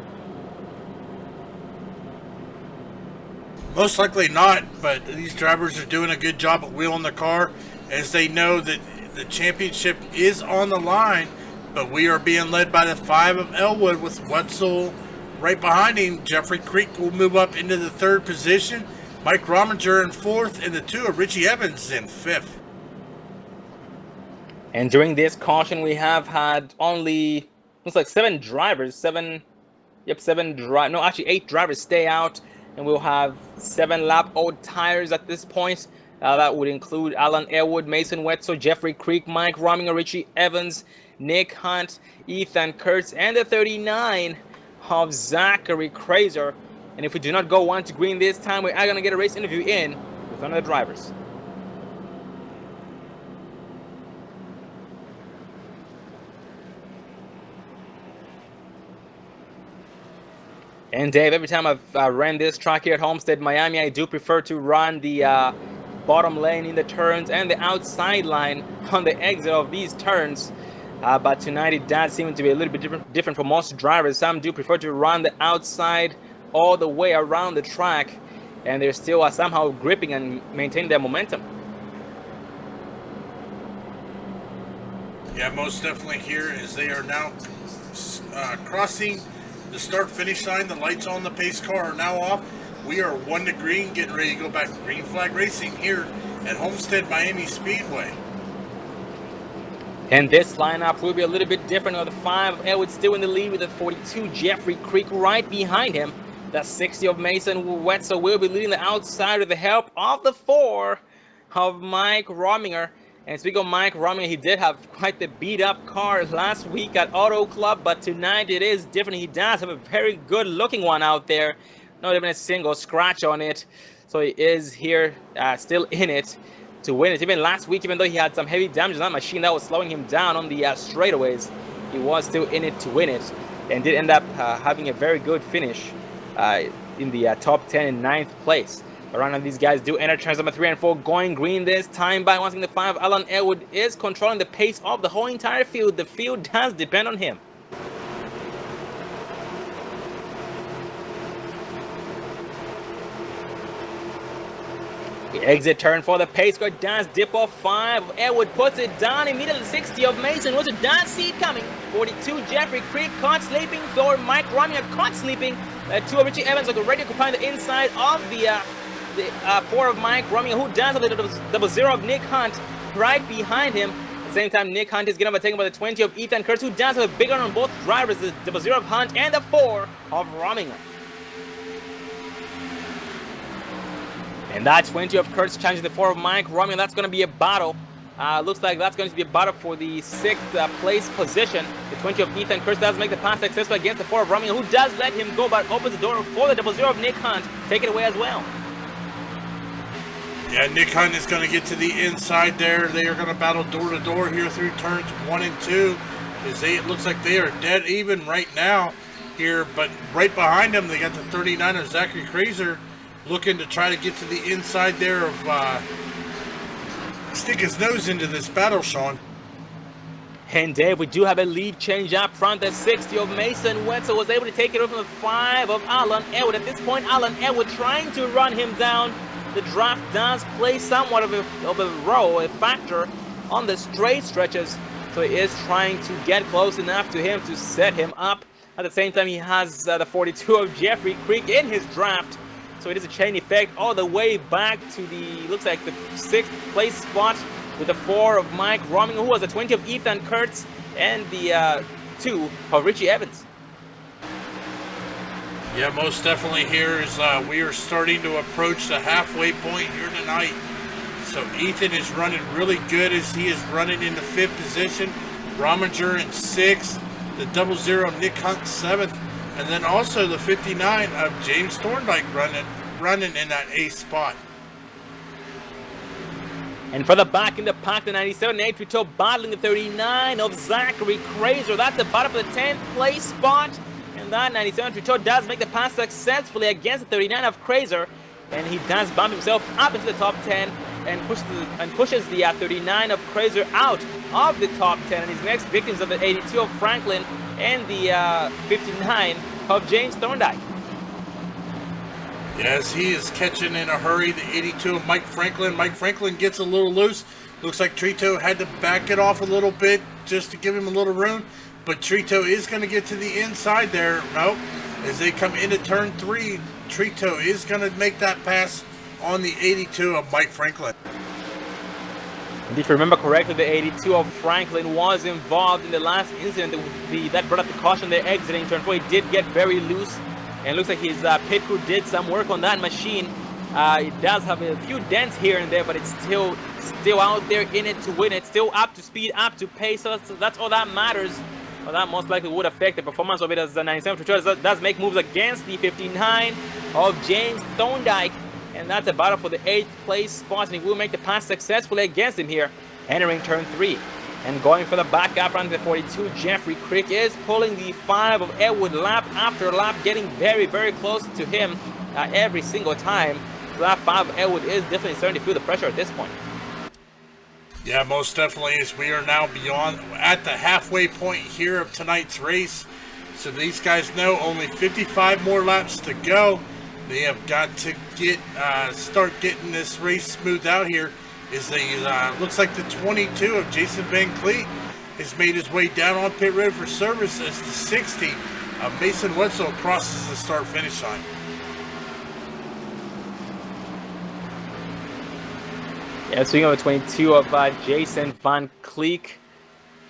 Speaker 4: Most likely not, but these drivers are doing a good job of wheeling the car, as they know that the championship is on the line. But we are being led by the 5 of Elwood, with Wetzel right behind him. Jeffrey Creek will move up into the 3rd position. Mike Rominger in 4th, and the 2 of Richie Evans in 5th.
Speaker 3: And during this caution, we have had only, looks like 8 drivers stay out, and we'll have 7-lap-old tires at this point. That would include Alan Elwood, Mason Wetzel, Jeffrey Creek, Mike Rominger, Richie Evans, Nick Hunt, Ethan Kurtz, and the 39 of Zachary Kraser. And if we do not go 1 to green this time, we are going to get a race interview in with one of the drivers. And Dave, every time I've ran this track here at Homestead, Miami, I do prefer to run the bottom lane in the turns and the outside line on the exit of these turns. But tonight it does seem to be a little bit different for most drivers. Some do prefer to run the outside all the way around the track, and they're still somehow gripping and maintaining their momentum.
Speaker 4: Yeah, most definitely here, as they are now crossing the start-finish line. The lights on the pace car are now off. We are 1 to green, getting ready to go back to green flag racing here at Homestead Miami Speedway.
Speaker 3: And this lineup will be a little bit different. The 5 Elwood still in the lead with the 42 Jeffrey Creek right behind him. The 60 of Mason Wetzel will be leading the outside with the help of the 4 of Mike Rominger. And speaking of Mike Rominger, he did have quite the beat-up car last week at Auto Club, but tonight it is different. He does have a very good-looking one out there. Not even a single scratch on it. So he is here, still in it to win it. Even last week, even though he had some heavy damage on that machine that was slowing him down on the straightaways, he was still in it to win it, and did end up having a very good finish in the top 10 in 9th place. But right now, these guys do enter turns number 3 and 4, going green this time by once again. The 5 Alan Elwood is controlling the pace of the whole entire field. The field does depend on him. The exit turn for the pace car does dip off 5. Elwood puts it down immediately. 60 of Mason was a does see it coming. 42 Jeffrey Creek caught sleeping. 4 Mike Rominger caught sleeping. 2 of Richie Evans are already occupying the inside of the 4 of Mike Rominger, who does have the 00 of Nick Hunt right behind him. same time, Nick Hunt is getting overtaken by the 20 of Ethan Kurtz, who does have a big run on both drivers, the 00 of Hunt and the 4 of Rominger. And that 20 of Kurtz challenges the 4 of Mike Rominger. That's going to be a battle. Looks like that's going to be a battle for the 6th place position. The 20 of Ethan Kurtz does make the pass successful against the 4 of Rominger, who does let him go, but opens the door for the 00 of Nick Hunt. Take it away as well.
Speaker 4: Yeah, Nick Hunt is going to get to the inside there. They are going to battle door to door here through turns 1 and 2. It looks like they are dead even right now here, but right behind them they got the 39 of Zachary Kraser looking to try to get to the inside there of stick his nose into this battle, Sean.
Speaker 3: And Dave, we do have a lead change up front. The 60 of Mason Wetzel was able to take it over from the 5 of Alan Elwood. At this point, Alan Elwood trying to run him down. The draft does play somewhat of a factor on the straight stretches, so he is trying to get close enough to him to set him up. At the same time, he has the 42 of Jeffrey Creek in his draft, so it is a chain effect all the way back to the, looks like the 6th place spot with the 4 of Mike Rominger, who was the 20 of Ethan Kurtz, and the 2 of Richie Evans.
Speaker 4: Yeah, most definitely here is we are starting to approach the halfway point here tonight. So Ethan is running really good as he is running in the 5th position. Rominger in 6th. The 00 Nick Hunt 7th. And then also the 59 of James Thorndike running in that 8th spot.
Speaker 3: And for the back in the pack, the 97 H2 battling the 39 of Zachary Kraser. That's the battle for the 10th place spot. And that 97 H2 does make the pass successfully against the 39 of Kraser. And he does bump himself up into the top 10 and pushes the 39 of Kraser out of the top 10. And his next victims of the 82 of Franklin and the 59 of James Thorndike.
Speaker 4: Yes, he is catching in a hurry. The 82 of Mike Franklin. Mike Franklin gets a little loose. Looks like Trito had to back it off a little bit just to give him a little room. But Trito is going to get to the inside there. Nope. As they come into turn 3, Trito is going to make that pass on the 82 of Mike Franklin.
Speaker 3: And if you remember correctly, the 82 of Franklin was involved in the last incident that brought up the caution there exiting turn 4. He did get very loose. And it looks like his pit crew did some work on that machine. It does have a few dents here and there, but it's still out there in it to win. It's still up to speed, up to pace. So that's all that matters. Well, that most likely would affect the performance of it, as the 97 does make moves against the 59 of James Thorndike. And that's a battle for the 8th place spot. And he will make the pass successfully against him here, entering turn 3. And going for the back up front, the 42, Jeffrey Crick is pulling the 5 of Elwood lap after lap, getting very, very close to him every single time. So that 5 of Elwood is definitely starting to feel the pressure at this point.
Speaker 4: Yeah, most definitely, as we are now at the halfway point here of tonight's race. So these guys know only 55 more laps to go. They have got to start getting this race smoothed out here. Looks like the 22 of Jason Van Cleet has made his way down on pit road for service as the 60 of Mason Wetzel crosses the start-finish line.
Speaker 3: Yeah, speaking of the 22 of Jason Van Cleek,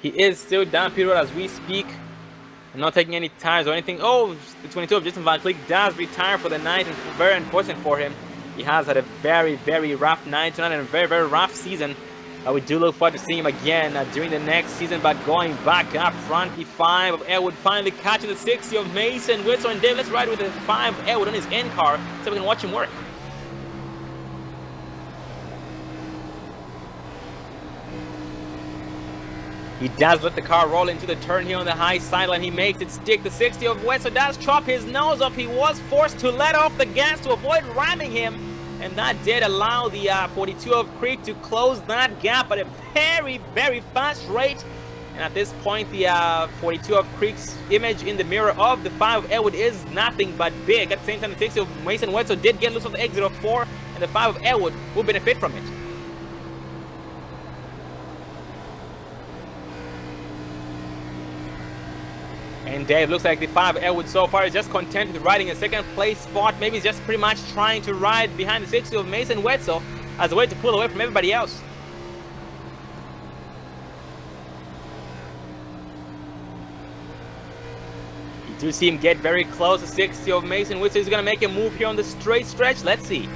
Speaker 3: he is still down pit road as we speak. I'm not taking any tires or anything. Oh, the 22 of Jason Van Cleek does retire for the night, and very unfortunate for him. He has had a very, very rough night tonight and a very, very rough season. We do look forward to seeing him again during the next season, but going back up front, the 5 of Elwood finally catching the 60 of Mason Wetzel. And Dave, let's ride with the 5 of Elwood on his end car so we can watch him work. He does let the car roll into the turn here on the high sideline. He makes it stick. The 60 of Wetzel does chop his nose off. He was forced to let off the gas to avoid ramming him. And that did allow the 42 of Creek to close that gap at a very, very fast rate. And at this point, the 42 of Creek's image in the mirror of the 5 of Elwood is nothing but big. At the same time, the 60 of Mason Wetzel did get loose on the exit of 4. And the 5 of Elwood will benefit from it. And Dave, looks like the 5 Elwood so far is just content with riding a second place spot. Maybe he's just pretty much trying to ride behind the 60 of Mason Wetzel as a way to pull away from everybody else. do see him get very close to 60 of Mason Whitson. He's going to make a move here on the straight stretch. Let's see.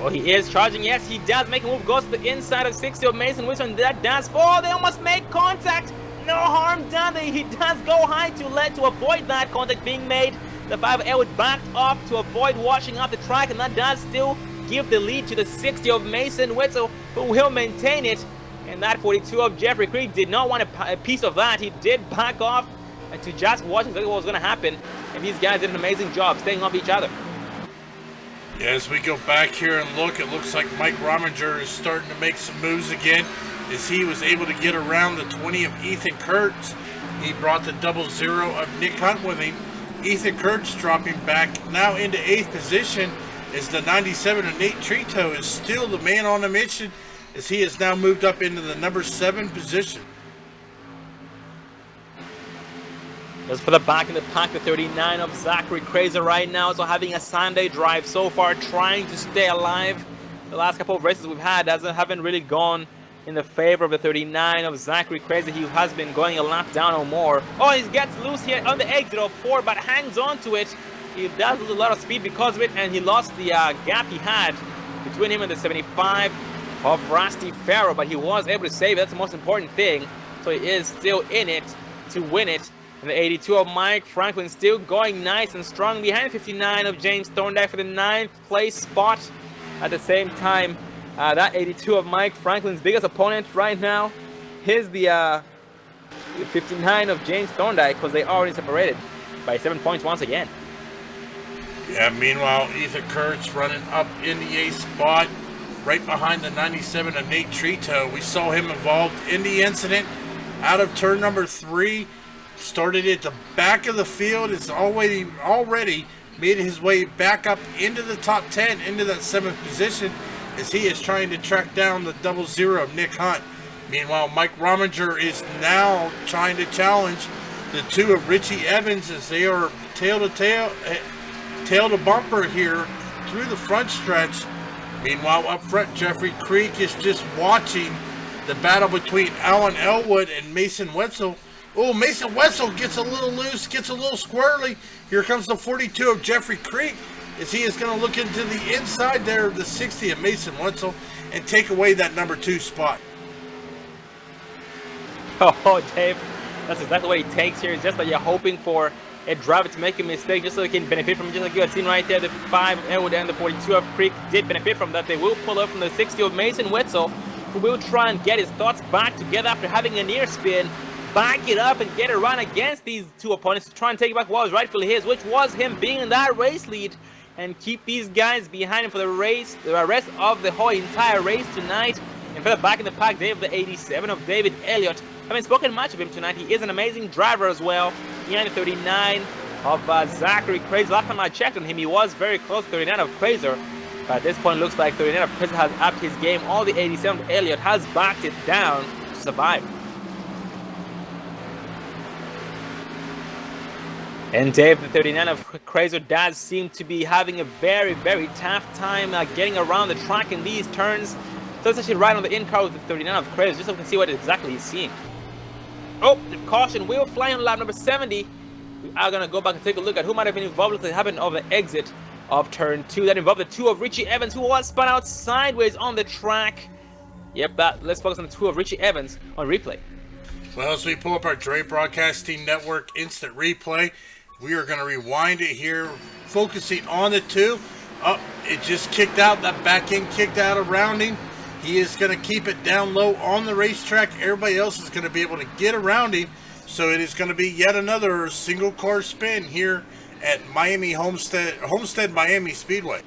Speaker 3: Oh, he is charging. Yes, he does make a move. Goes to the inside of 60 of Mason Whitson. That does fall. They almost make contact. No harm done. He does go high to avoid that contact being made. The 5 would back off to avoid washing up the track, and that does still give the lead to the 60 of Mason Whitson, who will maintain it. And that 42 of Jeffrey Creek did not want a piece of that. He did back off to just watch exactly what was going to happen. And these guys did an amazing job staying off each other.
Speaker 4: As we go back here and look, it looks like Mike Rominger is starting to make some moves again, as he was able to get around the 20 of Ethan Kurtz. He brought the 00 of Nick Hunt with him. Ethan Kurtz dropping back now into 8th position, as the 97 of Nate Trito is still the man on a mission, as he has now moved up into the number 7 position.
Speaker 3: Just for the back in the pack, the 39 of Zachary Crazer right now, so having a Sunday drive so far, trying to stay alive. The last couple of races we've had haven't really gone in the favor of the 39 of Zachary Crazer. He has been going a lap down or more. Oh, he gets loose here on the exit of 4, but hangs on to it. He does lose a lot of speed because of it, and he lost the gap he had between him and the 75 of Rusty Farrow, but he was able to save it. That's the most important thing. So he is still in it to win it. And the 82 of Mike Franklin still going nice and strong behind 59 of James Thorndike for the 9th place spot. At the same time, that 82 of Mike Franklin's biggest opponent right now is the 59 of James Thorndike, because they already separated by 7 points once again.
Speaker 4: Yeah, meanwhile, Ethan Kurtz running up in the 8th spot, right behind the 97 of Nate Trito. We saw him involved in the incident out of turn number 3. Started at the back of the field. Is already made his way back up into the top 10, into that 7th position, as he is trying to track down the 00 of Nick Hunt. Meanwhile, Mike Rominger is now trying to challenge the 2 of Richie Evans, as they are tail to bumper here through the front stretch. Meanwhile, up front, Jeffrey Creek is just watching the battle between Alan Elwood and Mason Wetzel. Oh, Mason Wetzel gets a little loose, gets a little squirrely. Here comes the 42 of Jeffrey Creek, as he is going to look into the inside there of the 60 of Mason Wetzel and take away that number 2 spot.
Speaker 3: Oh, Dave, that's exactly what he takes here. It's just that you're hoping for a driver to make a mistake just so he can benefit from it. Just like you had seen right there, the 5 of Elwood and the 42 of Creek did benefit from that. They will pull up from the 60 of Mason Wetzel, who will try and get his thoughts back together after having a near spin. Back it up and get a run against these 2 opponents to try and take back what was rightfully his, which was him being in that race lead, and keep these guys behind him for the rest of the whole entire race tonight. And for the back in the pack, Dave, the 87 of David Elliott. I haven't spoken much of him tonight. He is an amazing driver as well. Behind the 39 of Zachary Crazer. Last time I checked on him, he was very close to 39 of Crazer. But at this point, it looks like 39 of Crazer has upped his game. All the 87 of Elliott has backed it down to survive. And Dave, the 39 of Crazer does seem to be having a very, very tough time getting around the track in these turns. So it's actually right on the in-car with the 39 of Crazer, just so we can see what exactly he's seeing. Oh, the caution will fly on lap number 70. We are going to go back and take a look at who might have been involved with what happened over the exit of turn 2. That involved the 2 of Richie Evans, who was spun out sideways on the track. Yep, let's focus on the 2 of Richie Evans on replay.
Speaker 4: Well, as we pull up our Dre Broadcasting Network instant replay, we are going to rewind it here, focusing on the 2. Oh, it just kicked out. That back end kicked out around him. He is going to keep it down low on the racetrack. Everybody else is going to be able to get around him. So it is going to be yet another single car spin here at Homestead Miami Speedway.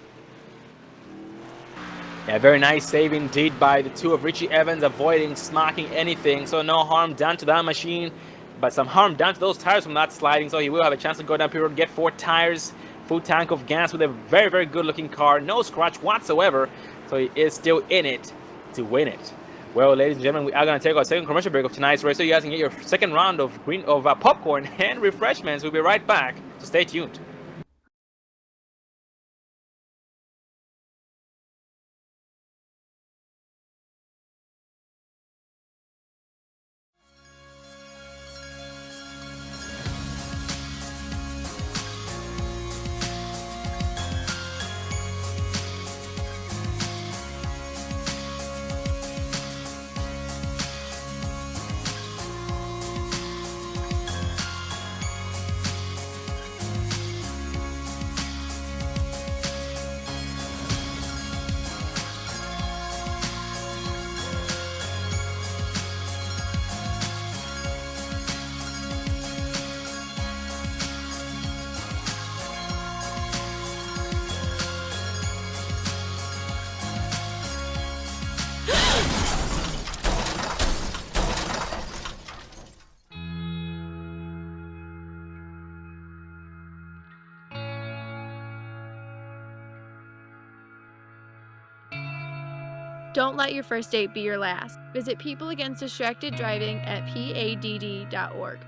Speaker 3: Yeah, very nice save indeed by the 2 of Richie Evans, avoiding smacking anything. So no harm done to that machine, but some harm done to those tires from that sliding. So he will have a chance to go down pit road, get 4 tires, full tank of gas with a very, very good looking car. No scratch whatsoever. So he is still in it to win it. Well, ladies and gentlemen, we are going to take our second commercial break of tonight's race, so you guys can get your second round of popcorn and refreshments. We'll be right back, so stay tuned.
Speaker 7: Don't let your first date be your last. Visit People Against Distracted Driving at PADD.org.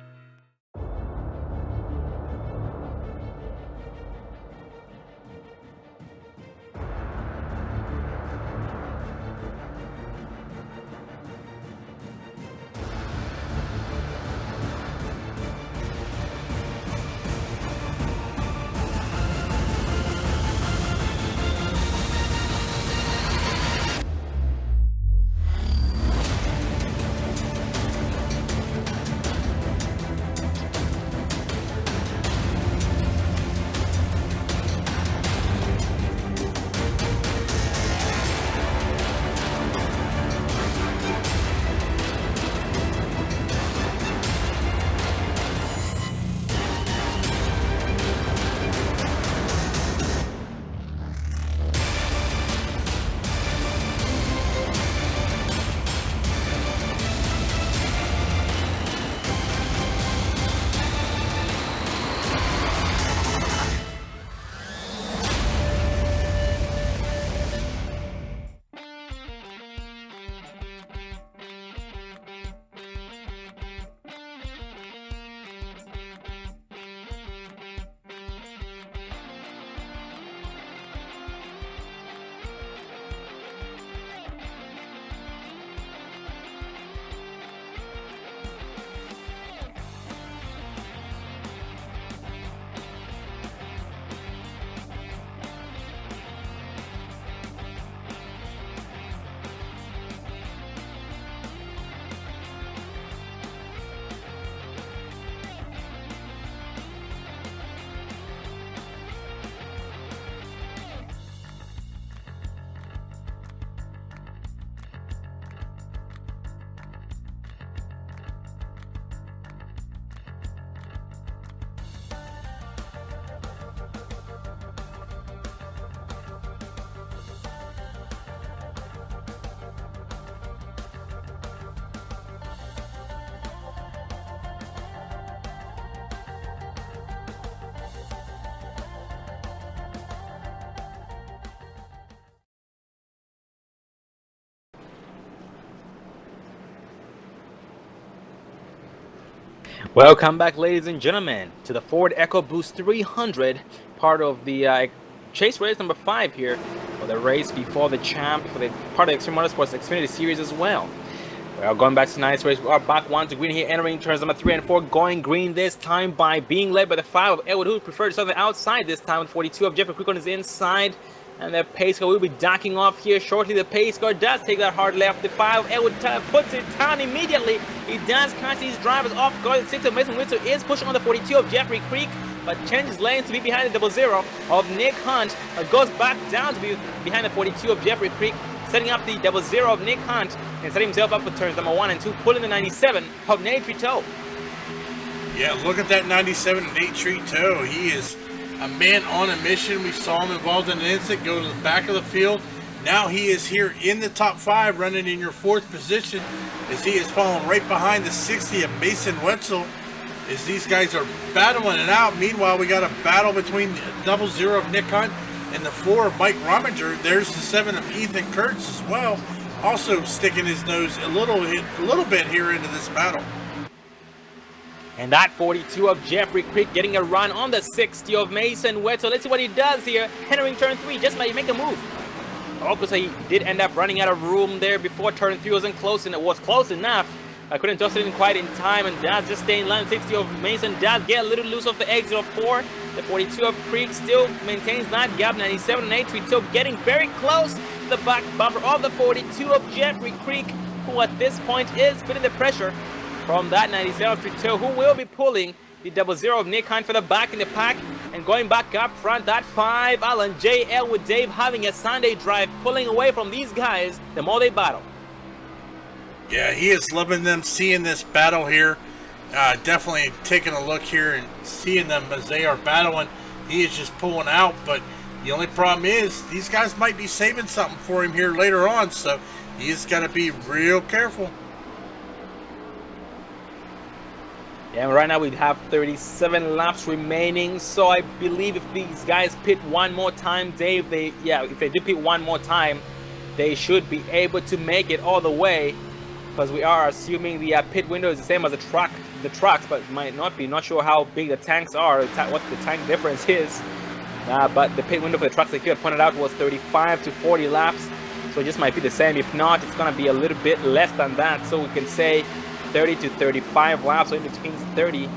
Speaker 3: Welcome back, ladies and gentlemen, to the Ford Ecoboost 300, part of the chase race number 5 here, for the race before the champ, for the part of the Extreme Motorsports Xfinity Series as well. We are going back to tonight's race. We are back 1 to green here, entering turns number 3 and 4, going green this time by being led by the 5 of Elwood, who preferred to start on the outside this time with 42 of Jeffrey Creek on his inside. And the pace car will be docking off here shortly. The pace car does take that hard left. The 5 Elwood puts it down immediately. He does catch these drivers off guard. The 6 of Mason Windsor is pushing on the 42 of Jeffrey Creek, but changes lanes to be behind the 00 of Nick Hunt. Goes back down to be behind the 42 of Jeffrey Creek, setting up the 00 of Nick Hunt, and setting himself up for turns number 1 and 2, pulling the 97 of Nate Trito.
Speaker 4: Yeah, look at that 97 Nate Trito. He is a man on a mission. We saw him involved in an incident, go to the back of the field. Now he is here in the top 5, running in your 4th position, as he is falling right behind the 60 of Mason Wetzel, as these guys are battling it out. Meanwhile, we got a battle between the 00 of Nick Hunt and the 4 of Mike Rominger. There's the 7 of Ethan Kurtz as well, also sticking his nose a little bit here into this battle.
Speaker 3: And that 42 of Jeffrey Creek getting a run on the 60 of Mason Wetzel. Let's see what he does here, entering turn 3, just like make a move. Also, he did end up running out of room there before turn 3 wasn't close, and it was close enough. I couldn't toss it in quite in time, and does just stay in line. 60 of Mason does get a little loose off the exit of 4. The 42 of Creek still maintains that gap. 97 and 8, Trito getting very close to the back bumper of the 42 of Jeffrey Creek, who at this point is feeling the pressure from that 97 Trito, who will be pulling the 00 of Nick Hunt for the back in the pack. And going back up front, that 5 Alan J. Elwood Dave having a Sunday drive, pulling away from these guys the more they battle.
Speaker 4: Yeah, he is loving them, seeing this battle here. Definitely taking a look here and seeing them as they are battling. He is just pulling out, but the only problem is these guys might be saving something for him here later on, so he's got to be real careful.
Speaker 3: Yeah, right now we have 37 laps remaining, so I believe if these guys pit one more time, Dave, if they do pit one more time, they should be able to make it all the way, because we are assuming the pit window is the same as the trucks, but it might not be. Not sure how big the tanks are, what the tank difference is. But the pit window for the trucks, like you had pointed out, was 35 to 40 laps. So it just might be the same. If not, it's going to be a little bit less than that. So we can say 30 to 35 laps, so in between 30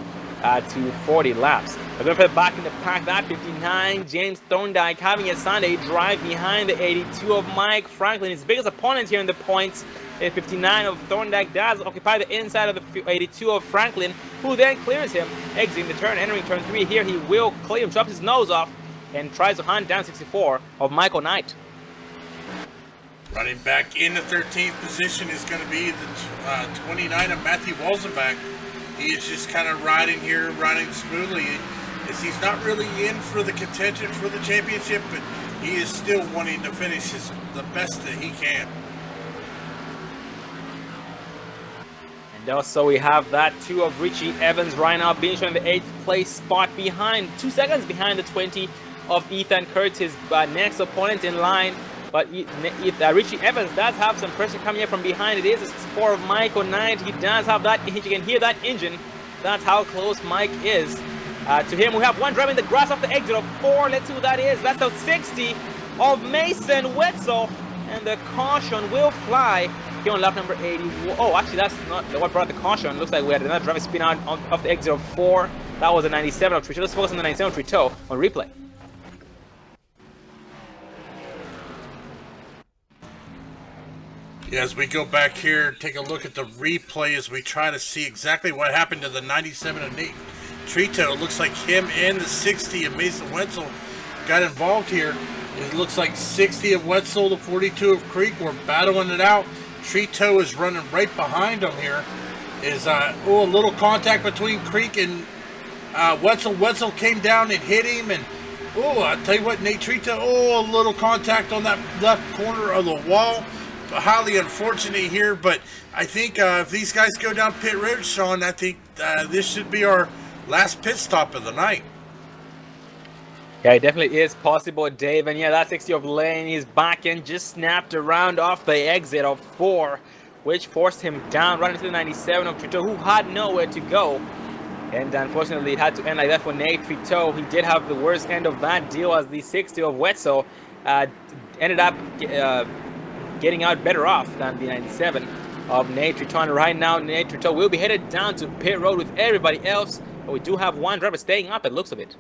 Speaker 3: to 40 laps. We're going to put it back in the pack. That 59, James Thorndike having a Sunday drive behind the 82 of Mike Franklin. His biggest opponent here in the points. The 59 of Thorndike does occupy the inside of the 82 of Franklin, who then clears him, exiting the turn, entering turn 3. Here he will clear him, chops his nose off, and tries to hunt down 64 of Michael Knight.
Speaker 4: Running back in the 13th position is going to be the 29 of Matthew Walzenbach. He is just kind of riding here, riding smoothly. As he's not really in for the contention for the championship, but he is still wanting to finish the best that he can.
Speaker 3: And also we have that 2 of Richie Evans right now being shown in the 8th place spot behind, 2 seconds behind the 20 of Ethan Curtis, next opponent in line. But Richie Evans does have some pressure coming in from behind. It is a 64 of Michael Knight. He does have that. You can hear that engine. That's how close Mike is to him. We have one driving the grass off the exit of 4. Let's see who that is. That's a 60 of Mason Wetzel. And the caution will fly here on lap number 80. Oh, actually, that's not what brought the caution. Looks like we had another driver spin out off the exit of 4. That was a 97 of Trito. Let's focus on the 97 of Trito on replay.
Speaker 4: Yeah, as we go back here, take a look at the replay as we try to see exactly what happened to the 97 of Nate Trito. It looks like him and the 60 of Mason Wetzel got involved here. It looks like 60 of Wetzel, the 42 of Creek were battling it out. Trito is running right behind him here. Is a little contact between Creek and Wetzel. Wetzel came down and hit him, and I tell you what, Nate Trito, a little contact on that left corner of the wall. Highly unfortunate here, but I think if these guys go down pit road, Sean, I think this should be our last pit stop of the night.
Speaker 3: Yeah, it definitely is possible, Dave. And yeah, that 60 of Lane, his back end just snapped around off the exit of 4, which forced him down, running to the 97 of Trito, who had nowhere to go. And unfortunately, it had to end like that for Nate Trito. He did have the worst end of that deal, as the 60 of Wetzel ended up getting out better off than the 97 of Nate Trito. And right now, Nate Trito will be headed down to pit road with everybody else, but we do have one driver staying up, it looks of it.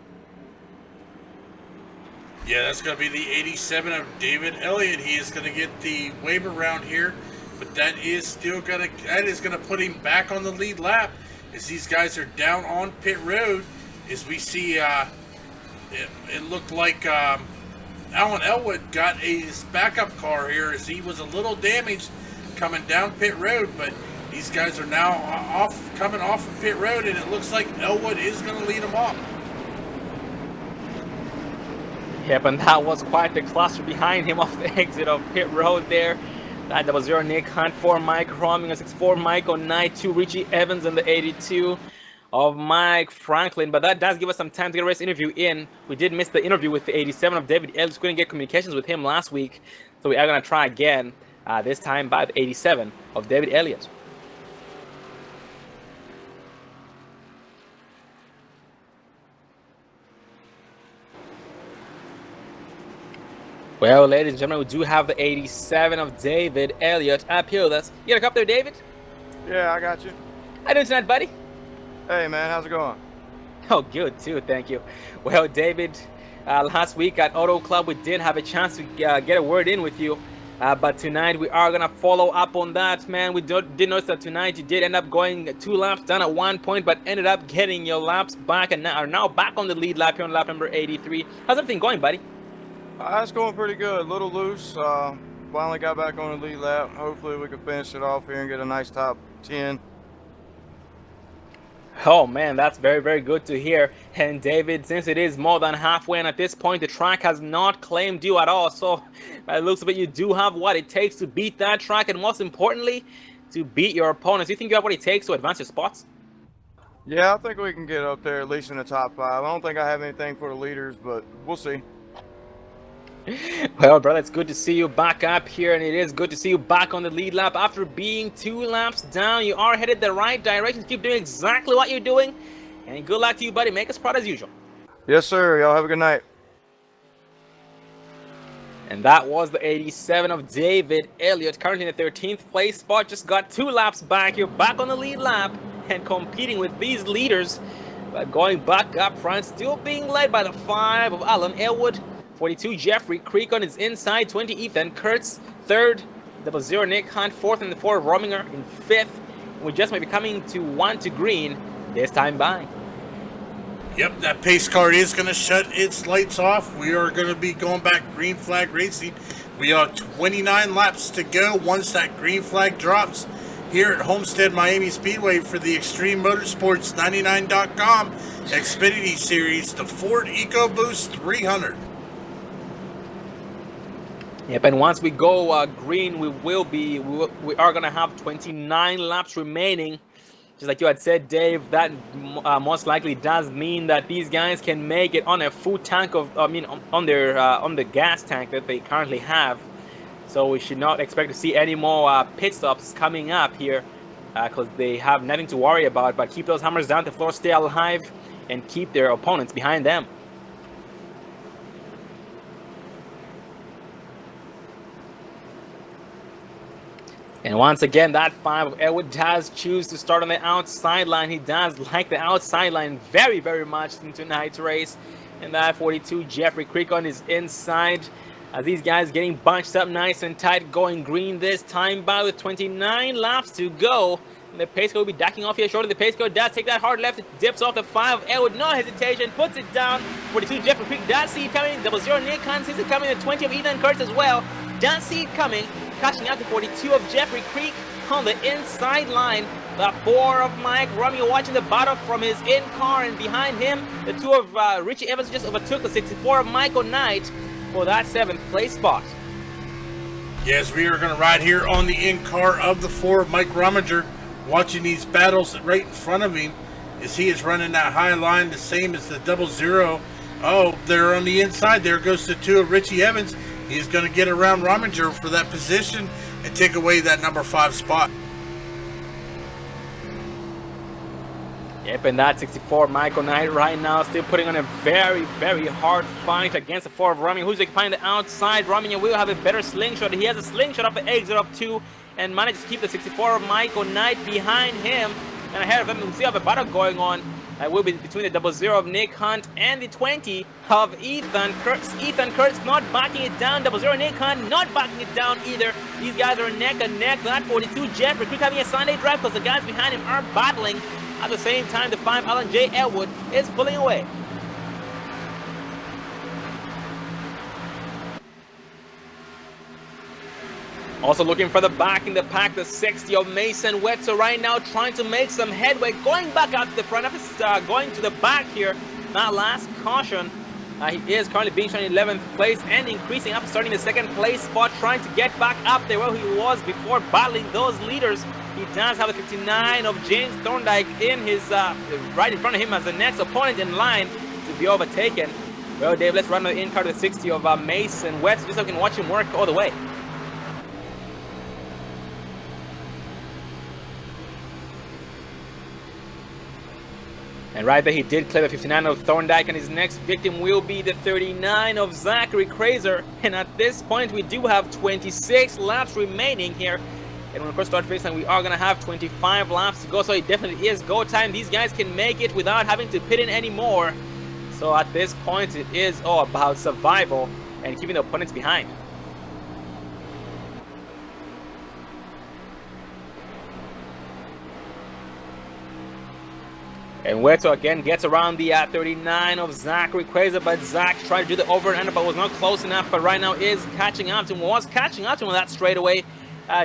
Speaker 4: Yeah, that's going to be the 87 of David Elliott. He is going to get the wave around here, but that is still going to put him back on the lead lap as these guys are down on pit road. As we see, it looked like Alan Elwood got his backup car here as he was a little damaged coming down pit road, but these guys are now coming off of pit road, and it looks like Elwood is going to lead them off.
Speaker 3: Yep, and that was quite the cluster behind him off the exit of pit road there. That was your Nick Hunt, 4 Mike Roming, a 64 Michael Knight, 2 Richie Evans, and the 82 of Mike Franklin. But that does give us some time to get a race interview in. We did miss the interview with the 87 of David Ellis. Couldn't get communications with him last week, so we are going to try again, this time by the 87 of David Elliott. Well, ladies and gentlemen, we do have the 87 of David Elliott up here with us. You got a cup there, David?
Speaker 8: Yeah, I got you.
Speaker 3: How you doing tonight, buddy?
Speaker 8: Hey, man, how's it going?
Speaker 3: Oh, good, too. Thank you. Well, David, last week at Auto Club, we did have a chance to get a word in with you. But tonight, we are going to follow up on that, man. We did notice that tonight you did end up going 2 laps down at one point, but ended up getting your laps back and are now back on the lead lap here on lap number 83. How's everything going, buddy?
Speaker 8: It's going pretty good. A little loose. Finally got back on the lead lap. Hopefully we can finish it off here and get a nice top 10.
Speaker 3: Oh man, that's very, very good to hear. And David, since it is more than halfway, and at this point the track has not claimed you at all, so by the looks of it, you do have what it takes to beat that track, and most importantly, to beat your opponents. You think you have what it takes to advance your spots?
Speaker 8: Yeah, I think we can get up there at least in the top 5. I don't think I have anything for the leaders, but we'll see.
Speaker 3: Well, brother, it's good to see you back up here, and it is good to see you back on the lead lap after being 2 laps down. You are headed the right direction. Keep doing exactly what you're doing, and good luck to you, buddy. Make us proud as usual.
Speaker 8: Yes, sir. Y'all have a good night.
Speaker 3: And that was the 87 of David Elliott, currently in the 13th place spot. Just got 2 laps back. You're back on the lead lap and competing with these leaders, but going back up front, still being led by the 5 of Alan Elwood. 42 Jeffrey Creek on his inside, 20 Ethan Kurtz, 3rd, 00 Nick Hunt, 4th, and the 4 Rominger in 5th. We just might be coming to 1 to green this time by.
Speaker 4: Yep, that pace car is going to shut its lights off. We are going to be going back green flag racing. We have 29 laps to go once that green flag drops here at Homestead Miami Speedway for the Extreme Motorsports 99.com Xfinity Series, the Ford Ecoboost 300.
Speaker 3: Yep, and once we go green, we are going to have 29 laps remaining. Just like you had said, Dave, that most likely does mean that these guys can make it on a full tank of, on the gas tank that they currently have. So we should not expect to see any more pit stops coming up here, because they have nothing to worry about. But keep those hammers down to the floor, stay alive, and keep their opponents behind them. And once again, that 5 of Elwood does choose to start on the outside line. He does like the outside line very, very much in tonight's race. And that 42 Jeffrey Creek on his inside. As these guys getting bunched up nice and tight, going green this time by with 29 laps to go. And the pace car will be ducking off here shortly. The pace car does take that hard left. It dips off the 5 of Elwood. No hesitation. Puts it down. 42 Jeffrey Creek does see it coming. 00 Nick Hunt sees it coming. The 20 of Ethan Kurtz as well. Does see it coming. Catching out to 42 of Jeffrey Creek on the inside line. The 4 of Mike Romeo watching the battle from his in-car, and behind him, the 2 of Richie Evans just overtook the 64 of Michael Knight for that 7th place spot.
Speaker 4: Yes, we are going to ride here on the in-car of the 4 of Mike Rominger, watching these battles right in front of him as he is running that high line, the same as the 00. Oh, they're on the inside. There goes the 2 of Richie Evans. He's going to get around Rominger for that position and take away that number 5 spot.
Speaker 3: Yep, and that 64 Michael Knight right now still putting on a very, very hard fight against the 4 of Rominger, who's occupying the outside. Rominger will have a better slingshot. He has a slingshot off the exit of 2 and manages to keep the 64 of Michael Knight behind him. And ahead of him, we see have a battle going on. Will be between the 00 of Nick Hunt and the 20 of Ethan Kurtz. Ethan Kurtz not backing it down. 00 Nick Hunt not backing it down either. These guys are neck and neck. That 42 Jeffrey Creek having a Sunday drive because the guys behind him are battling. At the same time, the 5 Alan J. Elwood is pulling away. Also looking for the back in the pack, the 60 of Mason Wetzel right now trying to make some headway, going back out to the front of his, going to the back here. That last caution, he is currently being shown in 11th place and increasing up, starting the 2nd place spot, trying to get back up there where he was before battling those leaders. He does have the 59 of James Thorndike in his right in front of him as the next opponent in line to be overtaken. Well, Dave, let's run the in-car to the 60 of Mason Wetzel just so we can watch him work all the way. And right there, he did clear the 59 of Thorndike, and his next victim will be the 39 of Zachary Kraser. And at this point, we do have 26 laps remaining here. And when we first start racing, we are going to have 25 laps to go, so it definitely is go time. These guys can make it without having to pit in anymore. So at this point, it is all about survival and keeping the opponents behind. And Wetzel again gets around the 39 of Zachary Kraser, but Zach tried to do the over and under, but was not close enough. But right now is catching up to him, was catching up to him on that straightaway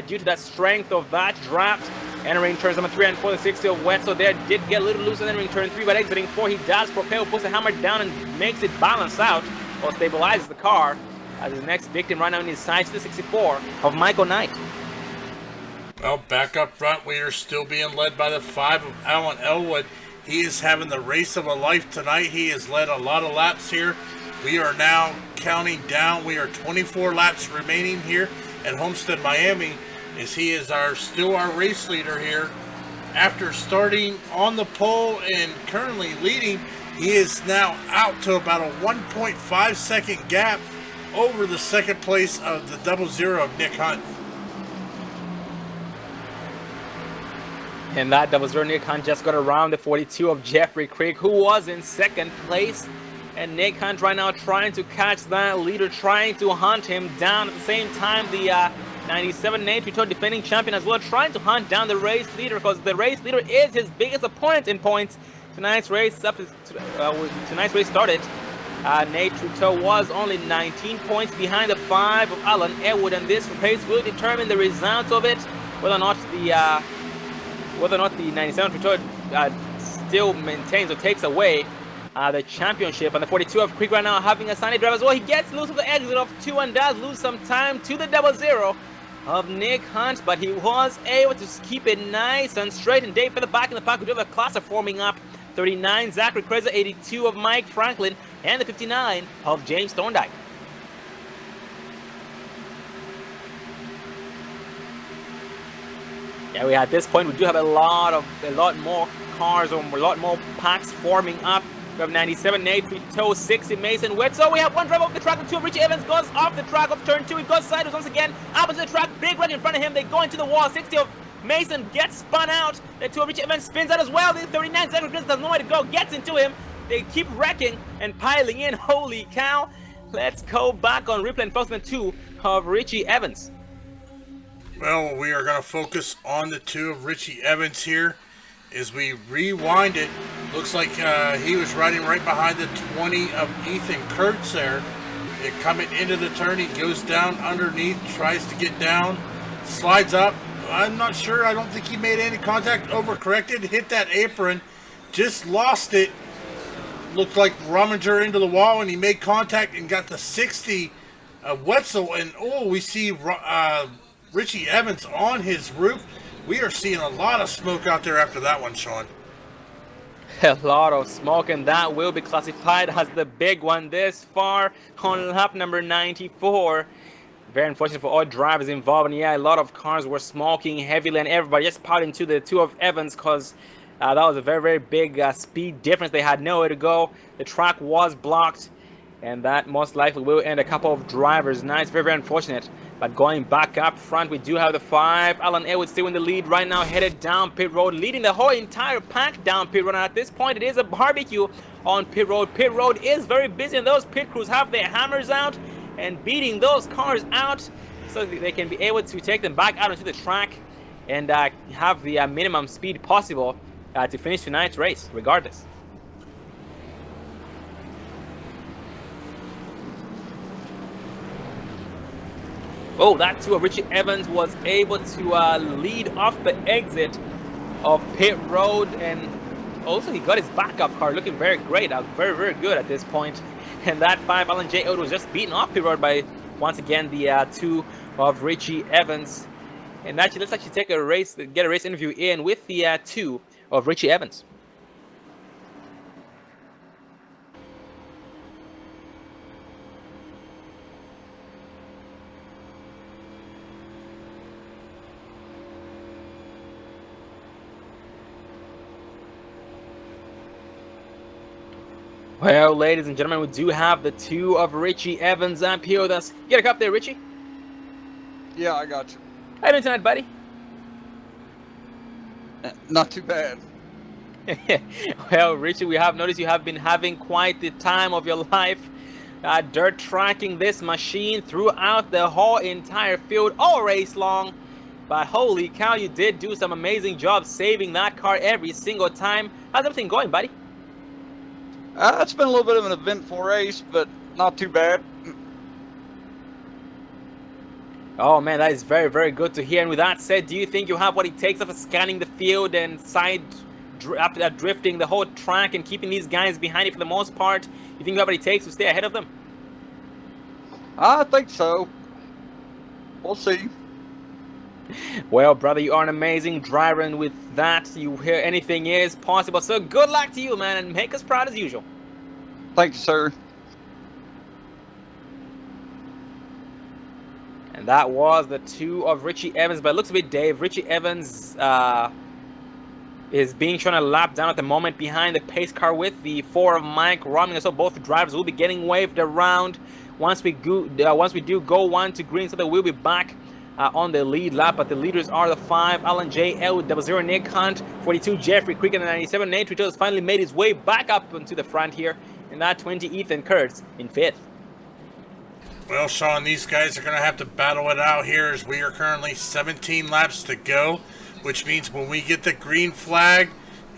Speaker 3: due to that strength of that draft. Entering turns number 3 and 4, the 60 of Wetzel there did get a little loose, and entering turn 3, but exiting 4, he does propel, puts the hammer down and makes it balance out, or stabilizes the car. As his next victim right now in his sights, the 64 of Michael Knight.
Speaker 4: Well, back up front, we are still being led by the 5 of Alan Elwood. He is having the race of a life tonight. He has led a lot of laps here We are now counting down. We are 24 laps remaining here at Homestead, Miami, as he is still our race leader here. After starting on the pole and currently leading, he is now out to about a 1.5 second gap over the second place of the 00 of Nick Hunt.
Speaker 3: And that 00 Nick Hunt just got around the 42 of Jeffrey Creek, who was in second place. And Nick Hunt right now trying to catch that leader, trying to hunt him down. At the same time, the 97 Nate Rito, defending champion as well, trying to hunt down the race leader, because the race leader is his biggest opponent in points. Tonight's race started. Nate Rito was only 19 points behind the 5 of Alan Elwood, and this race will determine the results of it, whether or not the 97 Rito still maintains or takes away the championship. And the 42 of Creek right now having a sunny drive as well. He gets loose of the exit of 2 and does lose some time to the 00 of Nick Hunt, but he was able to keep it nice and straight. And Dave for the back in the pack, we do have a cluster forming up. 39 Zachary Kreza, 82 of Mike Franklin, and the 59 of James Thorndike. Yeah, at this point we do have a lot more cars, or a lot more packs forming up. We have 97 Nate Rito, 60 Mason Wetzel. We have one driver off the track, and 2 of Richie Evans goes off the track of turn 2. He goes sideways once again, up into the track, big wreck in front of him. They go into the wall. 60 of Mason gets spun out. The 2 of Richie Evans spins out as well. The 39 Zachary Chris does nowhere to go, gets into him. They keep wrecking and piling in. Holy cow. Let's go back on replay enforcement 2 of Richie Evans.
Speaker 4: Well, we are going to focus on the 2 of Richie Evans here. As we rewind it, looks like he was riding right behind the 20 of Ethan Kurtz there. Coming into the turn, he goes down underneath, tries to get down, slides up. I'm not sure. I don't think he made any contact. Overcorrected, hit that apron, just lost it. Looked like Rummager into the wall, and he made contact and got the 60 of Wetzel. And oh, we see Richie Evans on his roof. We are seeing a lot of smoke out there after that one, Sean.
Speaker 3: A lot of smoke, and that will be classified as the big one this far on lap number 94. Very unfortunate for all drivers involved, and yeah, a lot of cars were smoking heavily, and everybody just piled into the 2 of Evans, because that was a very, very big speed difference. They had nowhere to go. The track was blocked, and that most likely will end a couple of drivers' nights. Very, very unfortunate. But going back up front, we do have the 5. Alan Elwood still in the lead right now, headed down pit road, leading the whole entire pack down pit road. And at this point, it is a barbecue on pit road. Pit road is very busy, and those pit crews have their hammers out and beating those cars out so that they can be able to take them back out onto the track and have the minimum speed possible to finish tonight's race, regardless. Oh, that 2 of Richie Evans was able to lead off the exit of pit road, and also he got his backup car looking very great, very, very good at this point. And that 5 Alan J. Odo was just beaten off pit road by, once again, the 2 of Richie Evans. And actually, let's actually get a race interview in with the 2 of Richie Evans. Well, ladies and gentlemen, we do have the 2 of Richie Evans up here with us. Get a cup there, Richie.
Speaker 9: Yeah, I got you.
Speaker 3: How you doing tonight, buddy?
Speaker 9: Not too bad.
Speaker 3: Well, Richie, we have noticed you have been having quite the time of your life. Dirt tracking this machine throughout the whole entire field, all race long. But holy cow, you did do some amazing job saving that car every single time. How's everything going, buddy?
Speaker 9: It's been a little bit of an eventful race, but not too bad.
Speaker 3: Oh man, that is very, very good to hear. And with that said, do you think you have what it takes after scanning the field and after that drifting the whole track and keeping these guys behind you for the most part? You think you have what it takes to stay ahead of them?
Speaker 9: I think so. We'll see.
Speaker 3: Well, brother, you are an amazing driver, and with that, you hear anything is possible. So good luck to you, man, and make us proud as usual.
Speaker 9: Thank you, sir.
Speaker 3: And that was the 2 of Richie Evans. But it looks a bit, Dave. Richie Evans is being shown a lap down at the moment behind the pace car with the 4 of Mike Romney. So both drivers will be getting waved around once we do go 1 to green, so that we'll be back on the lead lap. But the leaders are the 5 Alan J, L 00 Nick Hunt, 42 Jeffrey Creek, and the 97 Nate Rito has finally made his way back up into the front here. And that 20 Ethan Kurtz in 5th.
Speaker 4: Well, Sean, these guys are going to have to battle it out here as we are currently 17 laps to go, which means when we get the green flag,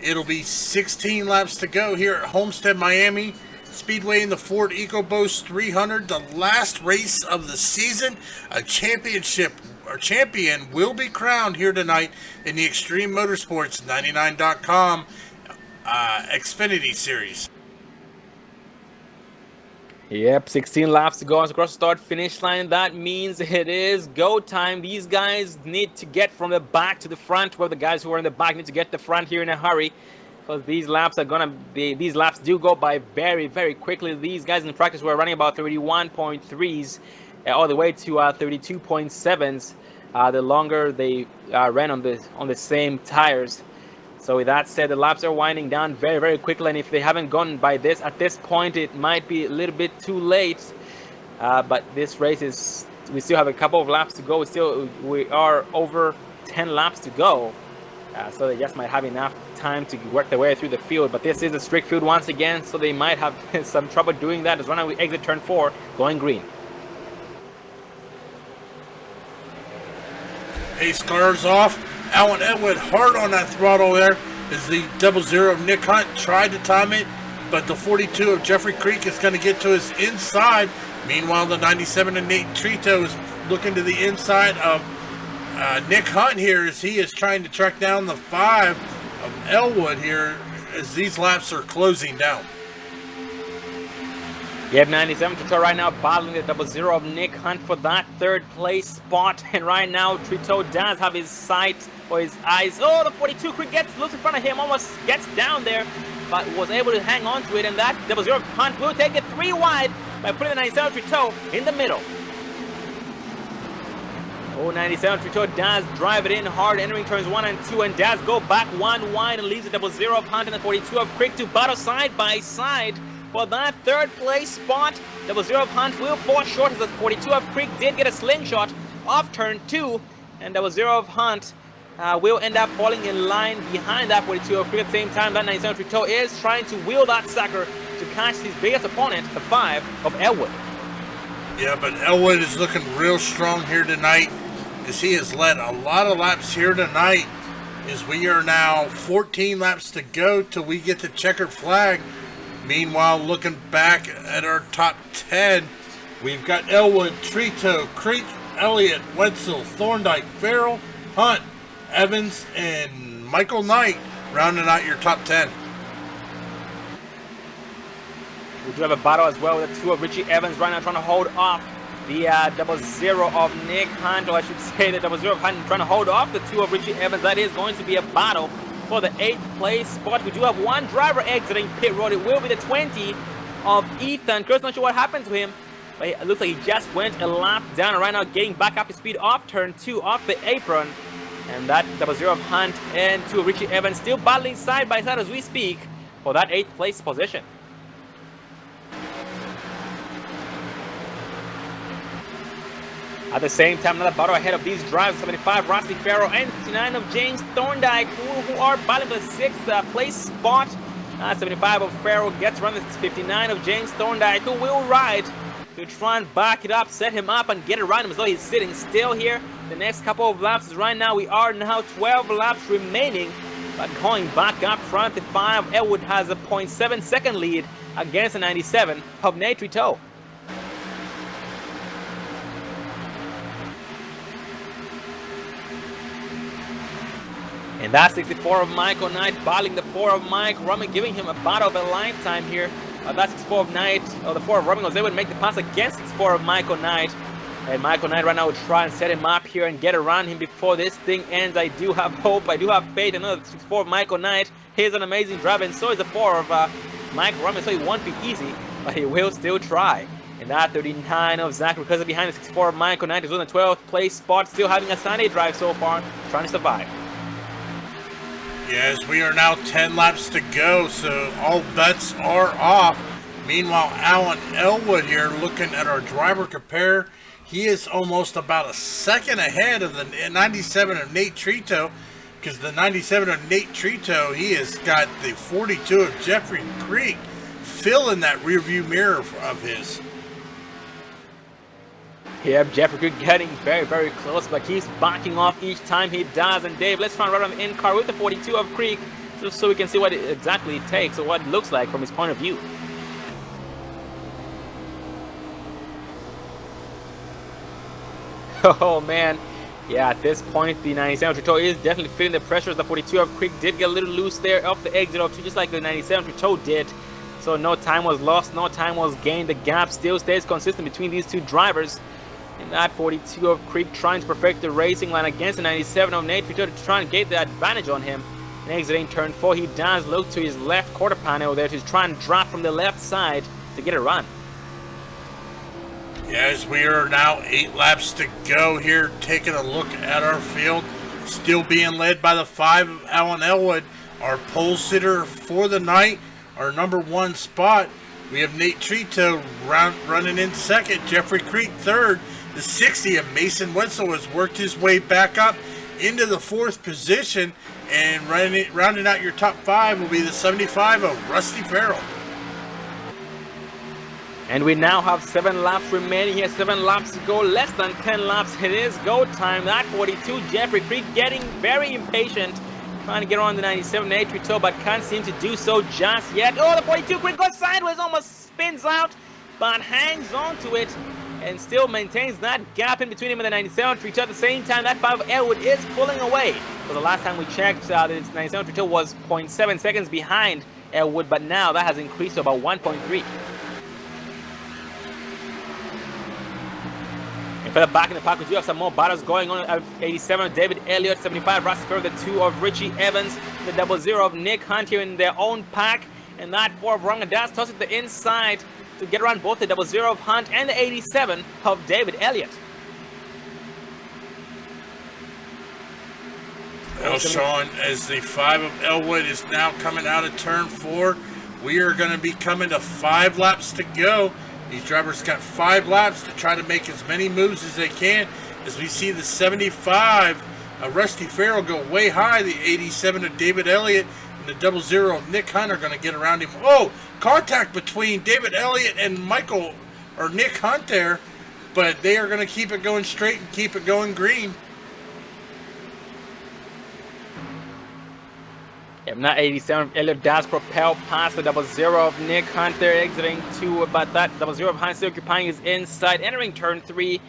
Speaker 4: it'll be 16 laps to go here at Homestead, Miami Speedway in the Ford Ecoboost 300, the last race of the season. A championship or champion will be crowned here tonight in the Extreme Motorsports 99.com Xfinity Series.
Speaker 3: Yep, 16 laps to go across the start finish line. That means it is go time. These guys need to get from the back to the front, where the guys who are in the back need to get the front here in a hurry, because these laps do go by very, very quickly. These guys in practice were running about 31.3s all the way to 32.7s the longer they ran on the same tires. So with that said, the laps are winding down very, very quickly, and if they haven't gone by this at this point, it might be a little bit too late. But this race we still have a couple of laps to go. We are over 10 laps to go, so they just might have enough time to work their way through the field. But this is a strict field once again, so they might have some trouble doing that. As right now we exit turn 4, going green.
Speaker 4: Pace cars off. Alan Edwood hard on that throttle there as the 00 of Nick Hunt tried to time it, but the 42 of Jeffrey Creek is going to get to his inside. Meanwhile, the 97 of Nate Trito is looking to the inside of Nick Hunt here as he is trying to track down the 5 of Elwood here as these laps are closing down.
Speaker 3: You have 97 Trito right now battling the 00 of Nick Hunt for that 3rd place spot. And right now, Trito does have his sight or his eyes. Oh, the 42 Creek gets loose in front of him, almost gets down there, but was able to hang on to it. And that 00 Hunt will take it 3 wide by putting the 97 Trito in the middle. Oh, 97 Trito does drive it in hard, entering turns 1 and 2, and does go back 1 wide and leaves the 00 of Hunt and the 42 of Creek to battle side by side for that 3rd place spot. 00 of Hunt will fall short as the 42 of Creek did get a slingshot off turn 2, and 00 of Hunt will end up falling in line behind that 42 of Creek. At the same time, that 97 Trito is trying to wheel that sucker to catch his biggest opponent, the 5 of Elwood.
Speaker 4: Yeah, but Elwood is looking real strong here tonight as he has led a lot of laps here tonight, as we are now 14 laps to go till we get the checkered flag. Meanwhile, looking back at our top 10, we've got Elwood, Trito, Creek, Elliott, Wetzel, Thorndike, Farrell, Hunt, Evans, and Michael Knight rounding out your top 10.
Speaker 3: We do have a battle as well with the 2 of Richie Evans right now trying to hold off the 00 of Nick Hunt, or I should say the 00 of Hunt trying to hold off the 2 of Richie Evans. That is going to be a battle for the 8th place spot. We do have one driver exiting pit road. It will be the 20 of Ethan Kurtz. Not sure what happened to him, but it looks like he just went a lap down, and right now getting back up to speed off turn 2 off the apron. And that 00 of Hunt and 2 of Richie Evans still battling side by side as we speak for that 8th place position. At the same time, another battle ahead of these drivers, 75 Rossi Farrow and 59 of James Thorndike, who are battling for the 6th place spot. 75 of Farrow gets run, the 59 of James Thorndike, who will ride to try and back it up, set him up, and get around him as though he's sitting still here. The next couple of laps is right now, we are now 12 laps remaining, but going back up front, the 5 Elwood has a 0.7 second lead against the 97 of Nate Rito. And that 64 of Michael Knight battling the 4 of Mike Roman, giving him a battle of a lifetime here. That 64 of Knight, or the 4 of Roman, was able to make the pass against 64 of Michael Knight. And Michael Knight right now will try and set him up here and get around him before this thing ends. I do have hope, I do have faith. Another 64 of Michael Knight. He's an amazing driver, and so is the 4 of Mike Roman, so it won't be easy, but he will still try. And that 39 of Zach Recursive behind the 64 of Michael Knight is on the 12th place spot, still having a Sunday drive so far, trying to survive.
Speaker 4: Yes, we are now 10 laps to go, so all bets are off. Meanwhile, Alan Elwood here looking at our driver compare. He is almost about a second ahead of the 97 of Nate Trito, because the 97 of Nate Trito, he has got the 42 of Jeffrey Creek filling that rearview mirror of his.
Speaker 3: Yep, Jeffrey Creek getting very, very close, but keeps backing off each time he does. And Dave, let's try and run on the in-car with the 42 of Creek, just so we can see what it exactly takes, or what it looks like from his point of view. Oh man, yeah, at this point the 97 Trito is definitely feeling the pressures. The 42 of Creek did get a little loose there off the exit of 2, just like the 97 Trito did. So no time was lost, no time was gained. The gap still stays consistent between these two drivers. And that 42 of Creek trying to perfect the racing line against the 97 of Nate Trito to try and get the advantage on him. And exiting turn 4, he does look to his left quarter panel there to try and drop from the left side to get a run.
Speaker 4: Yes, we are now 8 laps to go here, taking a look at our field. Still being led by the 5 of Alan Elwood, our pole sitter for the night, our #1 spot. We have Nate Trito running in second, Jeffrey Creek third. The 60 of Mason Wetzel has worked his way back up into the 4th position, and rounding out your top 5 will be the 75 of Rusty Farrell.
Speaker 3: And we now have 7 laps remaining here, 7 laps to go, less than 10 laps. It is go time. That 42, Jeffrey Creek getting very impatient, trying to get on the 97 Nate Trito, but can't seem to do so just yet. Oh, the 42 Creek goes sideways, almost spins out, but hangs on to it and still maintains that gap in between him and the 97 Trito. At the same time, that 5 Elwood is pulling away. So the last time we checked, the 97 Trito was 0.7 seconds behind Elwood, but now that has increased to about 1.3. Further back in the pack, we do have some more battles going on. 87 of David Elliott, 75 Rusty Farrell, the 2 of Richie Evans, the 00 of Nick Hunt here in their own pack, and that 4 of Ronga Das tosses the inside to get around both the 00 of Hunt and the 87 of David Elliott.
Speaker 4: Well, Sean, as the 5 of Elwood is now coming out of turn 4, we are going to be coming to 5 laps to go. These drivers got 5 laps to try to make as many moves as they can, as we see the 75 of Rusty Farrell go way high. The 87 of David Elliott and the 00 of Nick Hunt are going to get around him. Oh, contact between David Elliott and Nick Hunt there, but they are going to keep it going straight and keep it going green.
Speaker 3: Yep, now 87 Elliott does propel past the 00 of Nick Hunt there, exiting 2, but that 00 of Hunt still occupying his inside, entering turn 3,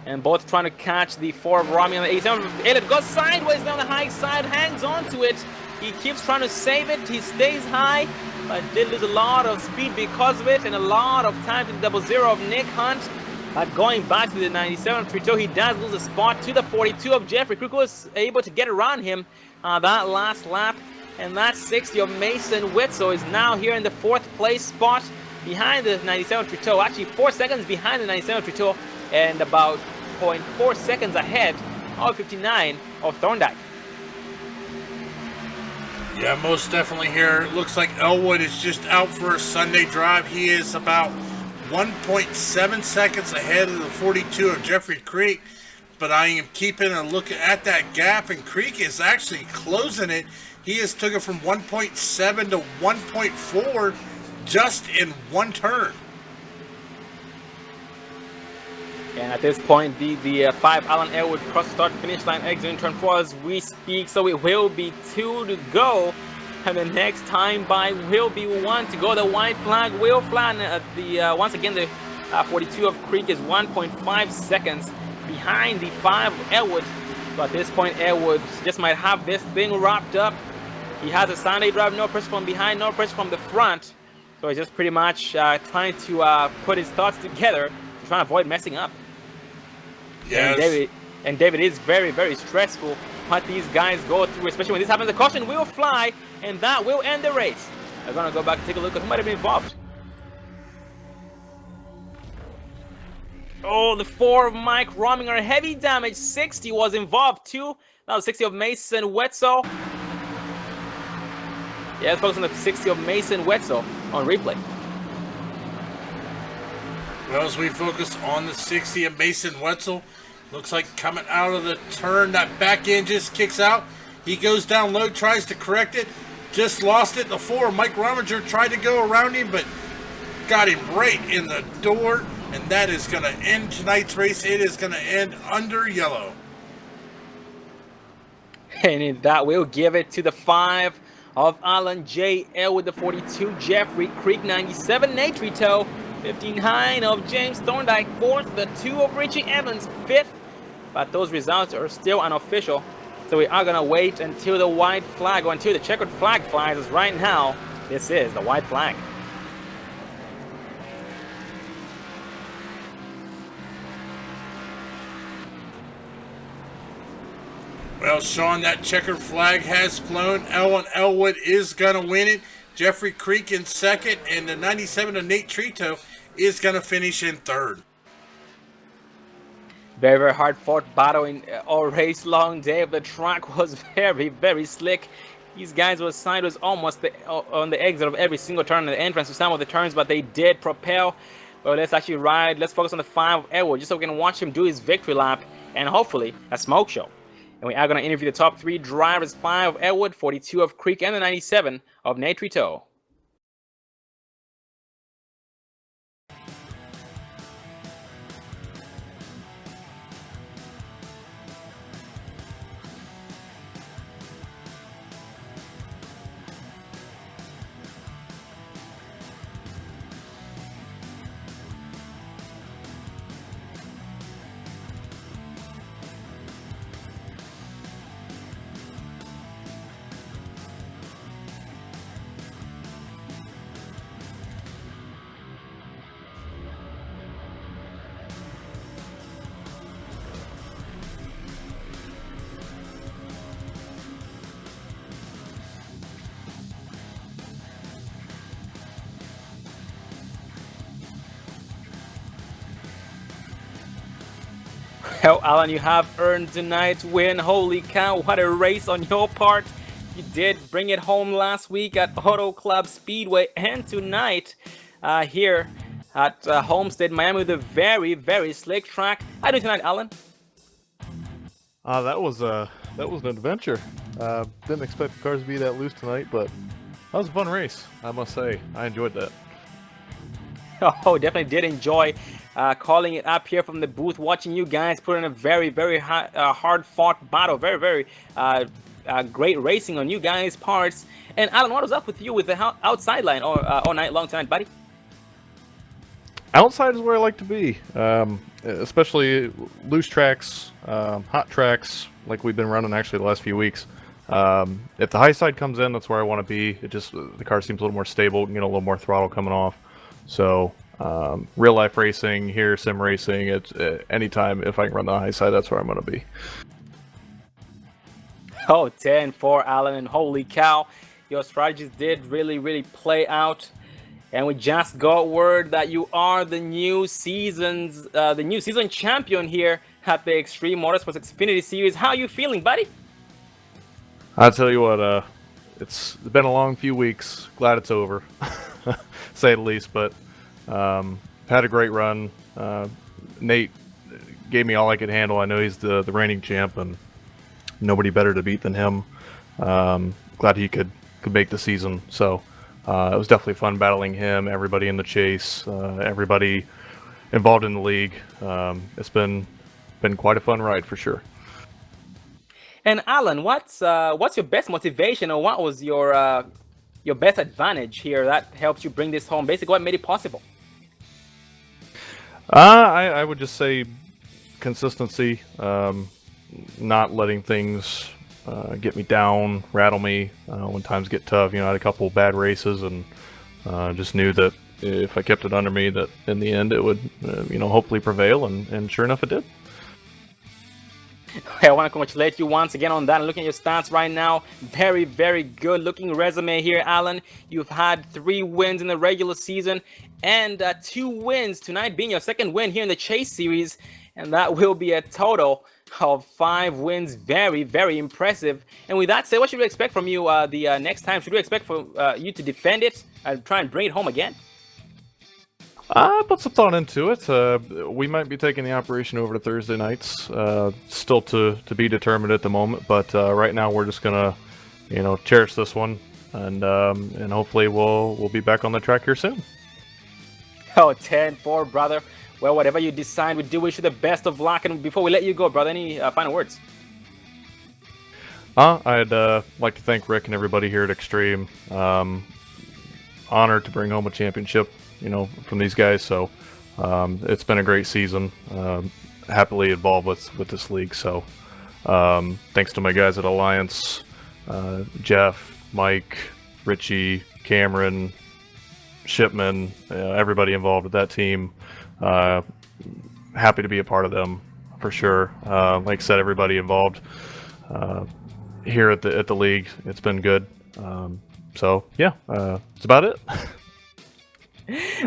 Speaker 3: and both trying to catch the 4 of Rami. And the 87 of Elliott goes sideways down the high side, hangs on to it. He keeps trying to save it. He stays high, but did lose a lot of speed because of it, and a lot of time to the 00 of Nick Hunt. Going back to the 97 of Trito, he does lose a spot to the 42 of Jeffrey Creek, was able to get around him that last lap. And that 60 of Mason Wetzel is now here in the 4th place spot behind the 97 Trito. Actually 4 seconds behind the 97 Trito and about 0.4 seconds ahead of 59 of Thorndike.
Speaker 4: Yeah, most definitely here. It looks like Elwood is just out for a Sunday drive. He is about 1.7 seconds ahead of the 42 of Jeffrey Creek. But I am keeping a look at that gap, and Creek is actually closing it. He has took it from 1.7 to 1.4 just in one turn.
Speaker 3: And at this point, the 5 Alan Elwood cross start finish line exiting turn 4 as we speak. So it will be 2 to go. And the next time by will be 1 to go. The white flag will fly. And once again, the 42 of Creek is 1.5 seconds behind the 5 Elwood. So at this point, Elwood just might have this thing wrapped up. He has a Sunday drive, no pressure from behind, no pressure from the front. So he's just pretty much trying to put his thoughts together to try and avoid messing up.
Speaker 4: Yes.
Speaker 3: And David is very, very stressful what these guys go through, especially when this happens. The caution will fly, and that will end the race. I'm going to go back and take a look at who might have been involved. Oh, the 4 of Mike Rominger, heavy damage. 60 was involved too. Now 60 of Mason Wetzel. Yeah, let's focus on the 60 of Mason Wetzel on replay.
Speaker 4: Well, as we focus on the 60 of Mason Wetzel, looks like coming out of the turn, that back end just kicks out. He goes down low, tries to correct it, just lost it. The 4, Mike Rominger, tried to go around him, but got him right in the door, and that is going to end tonight's race. It is going to end under yellow.
Speaker 3: And that will give it to the 5 of Alan J. L with the 42, Jeffrey Creek 97, Nate Rito 59 of James Thorndike 4th, the 2 of Richie Evans 5th, but those results are still unofficial, so we are going to wait until the white flag, or until the checkered flag flies, as right now this is the white flag.
Speaker 4: Well, Sean, that checkered flag has flown. Ellen Elwood is going to win it. Jeffrey Creek in second, and the 97 of Nate Trito is going to finish in third.
Speaker 3: Very, very hard fought battle in all race long day. The track was very, very slick. These guys were sideways almost on the exit of every single turn and the entrance to some of the turns, but they did propel. Well, let's actually ride. Let's focus on the 5 of Elwood, just so we can watch him do his victory lap and hopefully a smoke show. And we are going to interview the top 3 drivers, 5 of Elwood, 42 of Creek, and the 97 of Nate Rito. Well, Alan, you have earned tonight's win. Holy cow, what a race on your part. You did bring it home last week at Auto Club Speedway, and tonight here at Homestead, Miami, with a very, very slick track. How are you doing tonight, Alan?
Speaker 10: That was an adventure. Didn't expect the cars to be that loose tonight, but that was a fun race, I must say. I enjoyed that.
Speaker 3: Oh, definitely did enjoy calling it up here from the booth, watching you guys put in a very, very hard-fought battle. Very, very great racing on you guys' parts. And Alan, what was up with you with the outside line all night long tonight, buddy?
Speaker 10: Outside is where I like to be, especially loose tracks, hot tracks, like we've been running actually the last few weeks. If the high side comes in, that's where I want to be. It just, the car seems a little more stable, a little more throttle coming off. So real life racing here, sim racing, it's anytime if I can run the high side, that's where I'm going to be.
Speaker 3: Oh, 10-4, Alan, and holy cow, your strategies did really, really play out. And we just got word that you are the new season champion here at the Extreme Motorsports Xfinity Series. How are you feeling, buddy?
Speaker 10: I'll tell you what, it's been a long few weeks. Glad it's over, say the least. But had a great run. Nate gave me all I could handle. I know he's the reigning champ, and nobody better to beat than him. Glad he could make the season. So it was definitely fun battling him, everybody in the chase, everybody involved in the league. It's been quite a fun ride for sure.
Speaker 3: And Alan, what's your best motivation, or what was your best advantage here that helps you bring this home? Basically, what made it possible?
Speaker 10: I would just say consistency, not letting things get me down, rattle me when times get tough. I had a couple bad races, and just knew that if I kept it under me, that in the end it would, hopefully prevail, and sure enough, it did.
Speaker 3: I want to congratulate you once again on that. And looking at your stats right now, very, very good looking resume here, Alan. You've had 3 wins in the regular season and 2 wins tonight, being your second win here in the Chase Series. And that will be a total of 5 wins. Very, very impressive. And with that said, what should we expect from you the next time? Should we expect for you to defend it and try and bring it home again?
Speaker 10: I put some thought into it. We might be taking the operation over to Thursday nights. Still to be determined at the moment, but right now we're just gonna, cherish this one, and hopefully we'll be back on the track here soon.
Speaker 3: Oh, 10-4, brother. Well, whatever you decide, we do wish you the best of luck. And before we let you go, brother, any final words?
Speaker 10: I'd like to thank Rick and everybody here at Extreme. Honored to bring home a championship, from these guys. So it's been a great season. Happily involved with this league. So thanks to my guys at Alliance, Jeff, Mike, Richie, Cameron, Shipman, everybody involved with that team. Happy to be a part of them for sure. Like I said, everybody involved here at the league. It's been good. So yeah, that's about it.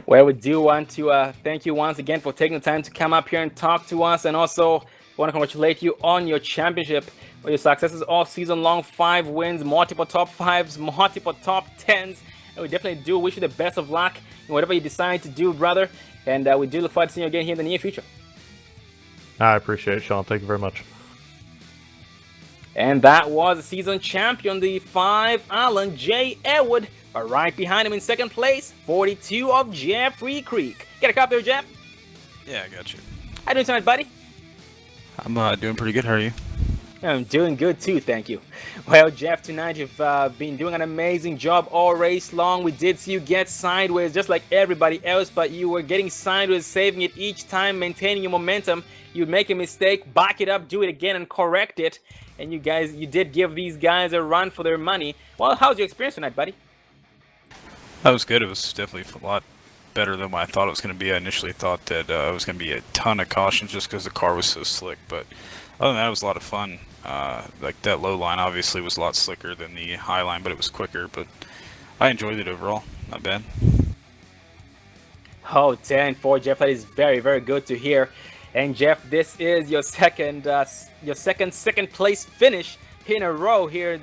Speaker 3: Well, we do want to thank you once again for taking the time to come up here and talk to us, and also want to congratulate you on your championship, for your successes all season long. 5 wins, multiple top 5s, multiple top 10s, and we definitely do wish you the best of luck in whatever you decide to do, brother, and we do look forward to seeing you again here in the near future.
Speaker 10: I appreciate it, Sean. Thank you very much.
Speaker 3: And that was the season champion, the 5 Alan J. Edward. But right behind him in second place, 42 of Jeffrey Creek. Get a copy there, Jeff?
Speaker 11: Yeah, I got you.
Speaker 3: How you doing tonight, buddy?
Speaker 11: I'm doing pretty good. How are you?
Speaker 3: I'm doing good too, thank you. Well, Jeff, tonight you've been doing an amazing job all race long. We did see you get sideways just like everybody else, but you were getting sideways, saving it each time, maintaining your momentum. You'd make a mistake, back it up, do it again, and correct it. And you did give these guys a run for their money. Well, how's your experience tonight, buddy?
Speaker 11: That was good. It was definitely a lot better than what I thought it was going to be. I initially thought that it was going to be a ton of cautions just because the car was so slick. But other than that, it was a lot of fun. Like that low line obviously was a lot slicker than the high line, but it was quicker. But I enjoyed it overall. Not bad.
Speaker 3: Oh, 10-4, Jeff. That is very, very good to hear. And Jeff, this is your second place finish in a row here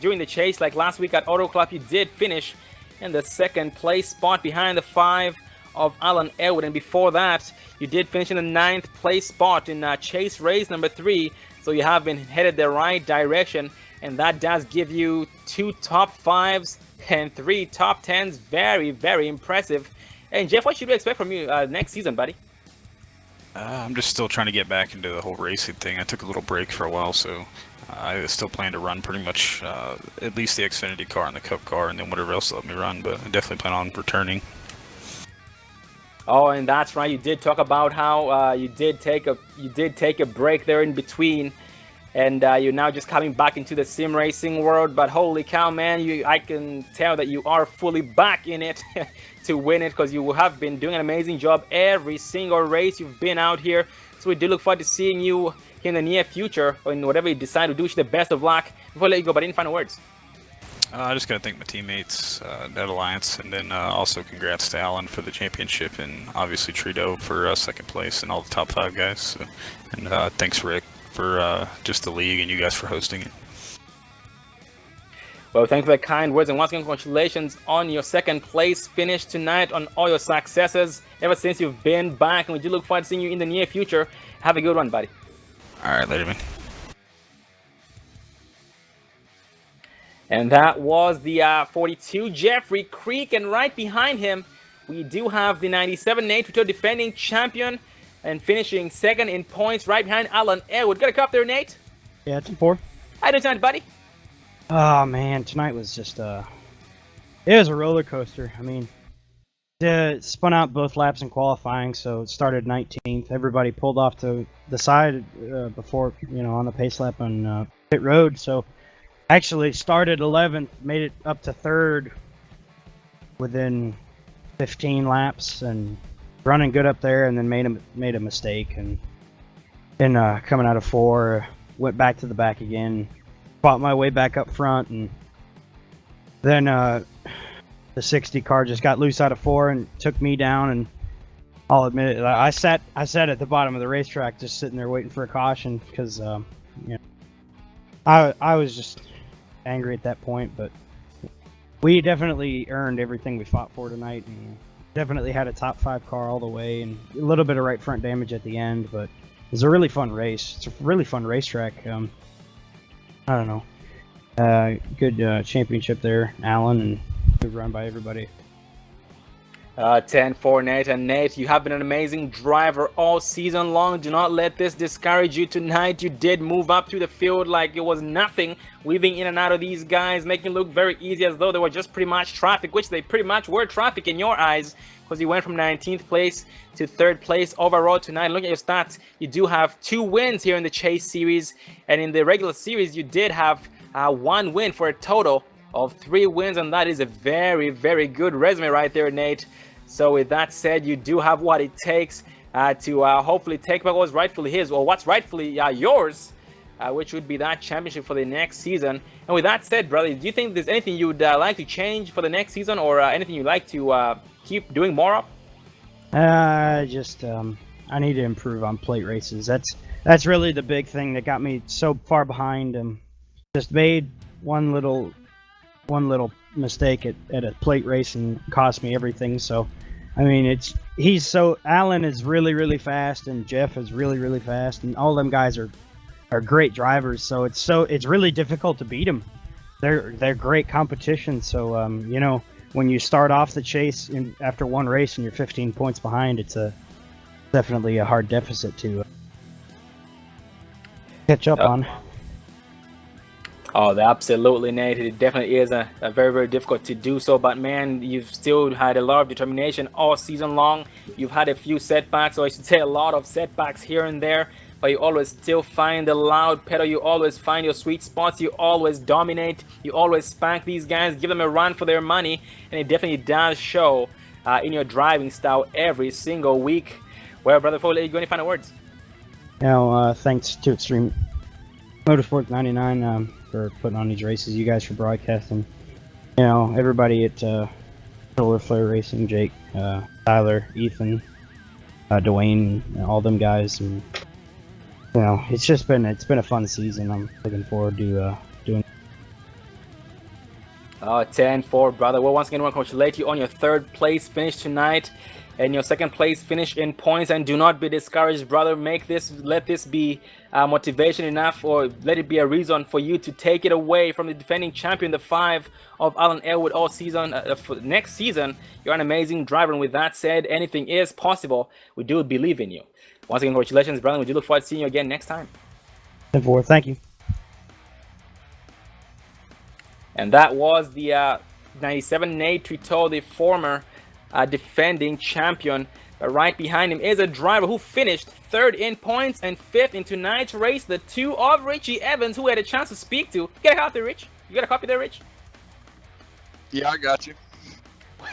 Speaker 3: during the chase. Like last week at Auto Club, you did finish in the second place spot behind the 5 of Alan Edward, and before that you did finish in the 9th place spot in chase race number 3. So you have been headed the right direction, and that does give you 2 top 5s and 3 top 10s. Very, very impressive. And Jeff, what should we expect from you next season, buddy?
Speaker 11: I'm just still trying to get back into the whole racing thing. I took a little break for a while, so I still plan to run pretty much at least the Xfinity car and the Cup car, and then whatever else let me run. But I definitely plan on returning.
Speaker 3: Oh, and that's right. You did talk about how you did take a break there in between, and you're now just coming back into the sim racing world. But holy cow, man! I can tell that you are fully back in it to win it, because you have been doing an amazing job every single race you've been out here. So we do look forward to seeing you in the near future, or in whatever you decide to do. Wish you the best of luck. Before I let you go, but any final words?
Speaker 11: I just got to thank my teammates at Alliance, and then also congrats to Alan for the championship, and obviously Trudeau for second place, and all the top 5 guys. So, and thanks Rick for just the league, and you guys for hosting it.
Speaker 3: Well, thanks for the kind words, and once again, congratulations on your second place finish tonight, on all your successes ever since you've been back, and we do look forward to seeing you in the near future. Have a good one, buddy.
Speaker 11: All right, later, man.
Speaker 3: And that was the 42 Jeffrey Creek, and right behind him, we do have the 97 Nate Trudeau, defending champion and finishing second in points, right behind Alan Edward. Got a cup there, Nate?
Speaker 12: Yeah, 10-4.
Speaker 3: How you doing tonight, buddy?
Speaker 12: Oh man, tonight was just it was a roller coaster. I mean, it spun out both laps in qualifying, so it started 19th. Everybody pulled off to the side before, on the pace lap on pit road. So actually started 11th, made it up to 3rd within 15 laps, and running good up there, and then made a mistake, and then coming out of 4. went back to the back again, fought my way back up front, and then the 60 car just got loose out of 4 and took me down. And I'll admit it, I sat at the bottom of the racetrack just sitting there waiting for a caution because you know, I was just angry at that point. But we definitely earned everything we fought for tonight, and definitely had a top 5 car all the way, and a little bit of right front damage at the end. But it was a really fun race. It's a really fun racetrack. I don't know. Good championship there, Alan, and good run by everybody.
Speaker 3: 10-4, Nate. And Nate, you have been an amazing driver all season long. Do not let this discourage you tonight. You did move up through the field like it was nothing, weaving in and out of these guys, making it look very easy as though they were just pretty much traffic, which they pretty much were traffic in your eyes, because you went from 19th place to 3rd place overall tonight. Look at your stats. You do have 2 wins here in the Chase Series, and in the regular series, you did have 1 win for a total of 3 wins, and that is a very, very good resume right there, Nate. So with that said, you do have what it takes to hopefully take back what's rightfully his, or what's rightfully yours, which would be that championship for the next season. And with that said, brother, do you think there's anything you would like to change for the next season, or anything you'd like to keep doing more of?
Speaker 12: I need to improve on plate races. That's really the big thing that got me so far behind. Just made one little mistake at a plate race and cost me everything. So I mean, Alan is really, really fast, and Jeff is really, really fast, and all them guys are great drivers. So it's really difficult to beat them. They're great competition. So you know, when you start off the chase after one race and you're 15 points behind, it's definitely a hard deficit to catch up on.
Speaker 3: Oh, absolutely, Nate. It definitely is a very, very difficult to do so. But man, you've still had a lot of determination all season long. You've had a few setbacks, or I should say a lot of setbacks here and there, but you always still find the loud pedal. You always find your sweet spots. You always dominate. You always spank these guys, give them a run for their money, and it definitely does show in your driving style every single week. Well, brother, before we let you go, any final words?
Speaker 12: Thanks to Extreme Motorsports 99 for putting on these races, you guys for broadcasting, you know, everybody at Solar Flare Racing, Jake, Tyler, Ethan, Dwayne, all them guys, and you know, it's been a fun season. I'm looking forward to doing.
Speaker 3: 10-4, brother. Well, once again, I want to congratulate you on your 3rd place finish tonight and your 2nd place finish in points. And do not be discouraged, brother. Let this be motivation enough, or let it be a reason for you to take it away from the defending champion, the 5 of Alan Elwood, all season. For next season, you're an amazing driver. And with that said, anything is possible. We do believe in you. Once again, congratulations, brother. We do look forward to seeing you again next time.
Speaker 12: 10-4, thank you.
Speaker 3: And that was the 97 Nate Trito, the former defending champion. But right behind him is a driver who finished 3rd in points and 5th in tonight's race, the 2 of Richie Evans, who had a chance to speak to. You got a copy, Rich? You got a copy there, Rich?
Speaker 9: Yeah, I got you.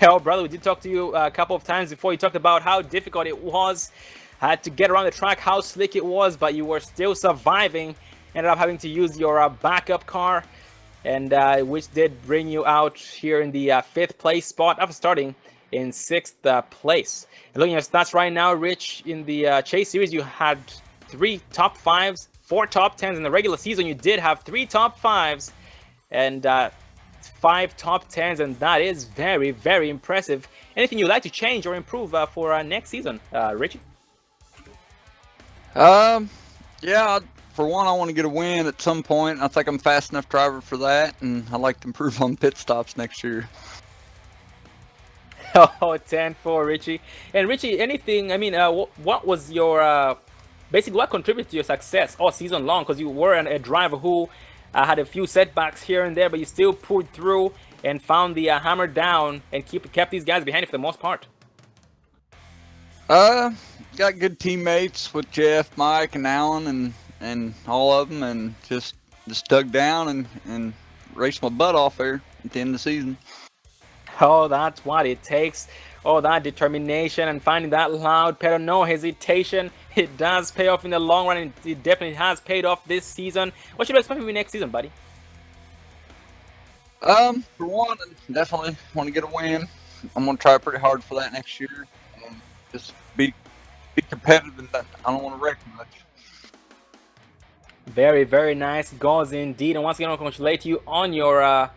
Speaker 3: Well, brother, we did talk to you a couple of times before. You talked about how difficult it was to get around the track, how slick it was, but you were still surviving. Ended up having to use your backup car, and which did bring you out here in the 5th place spot after starting in 6th place. And looking at your stats right now, Rich, in the Chase Series, you had 3 top 5s, 4 top 10s. In the regular season, you did have 3 top 5s and 5 top 10s, and that is very, very impressive. Anything you'd like to change or improve for next season, Richie?
Speaker 9: Yeah, for one, I want to get a win at some point. I think I'm fast enough driver for that, and I'd like to improve on pit stops next year.
Speaker 3: Oh, 10-4, Richie. And Richie, anything, I mean, what was your, basically what contributed to your success all season long? Because you were a driver who had a few setbacks here and there, but you still pulled through and found the hammer down and kept these guys behind you for the most part.
Speaker 9: Got good teammates with Jeff, Mike, and Alan, and all of them, and just dug down and raced my butt off there at the end of the season.
Speaker 3: Oh, that's what it takes. all that determination and finding that loud pedal, no hesitation. It does pay off in the long run, and it definitely has paid off this season. What should we expect from you next season, buddy?
Speaker 9: For one, definitely want to get a win. I'm going to try pretty hard for that next year. Just be competitive, and I don't want to wreck much.
Speaker 3: Very, very nice goals indeed. And once again, I want to congratulate you on your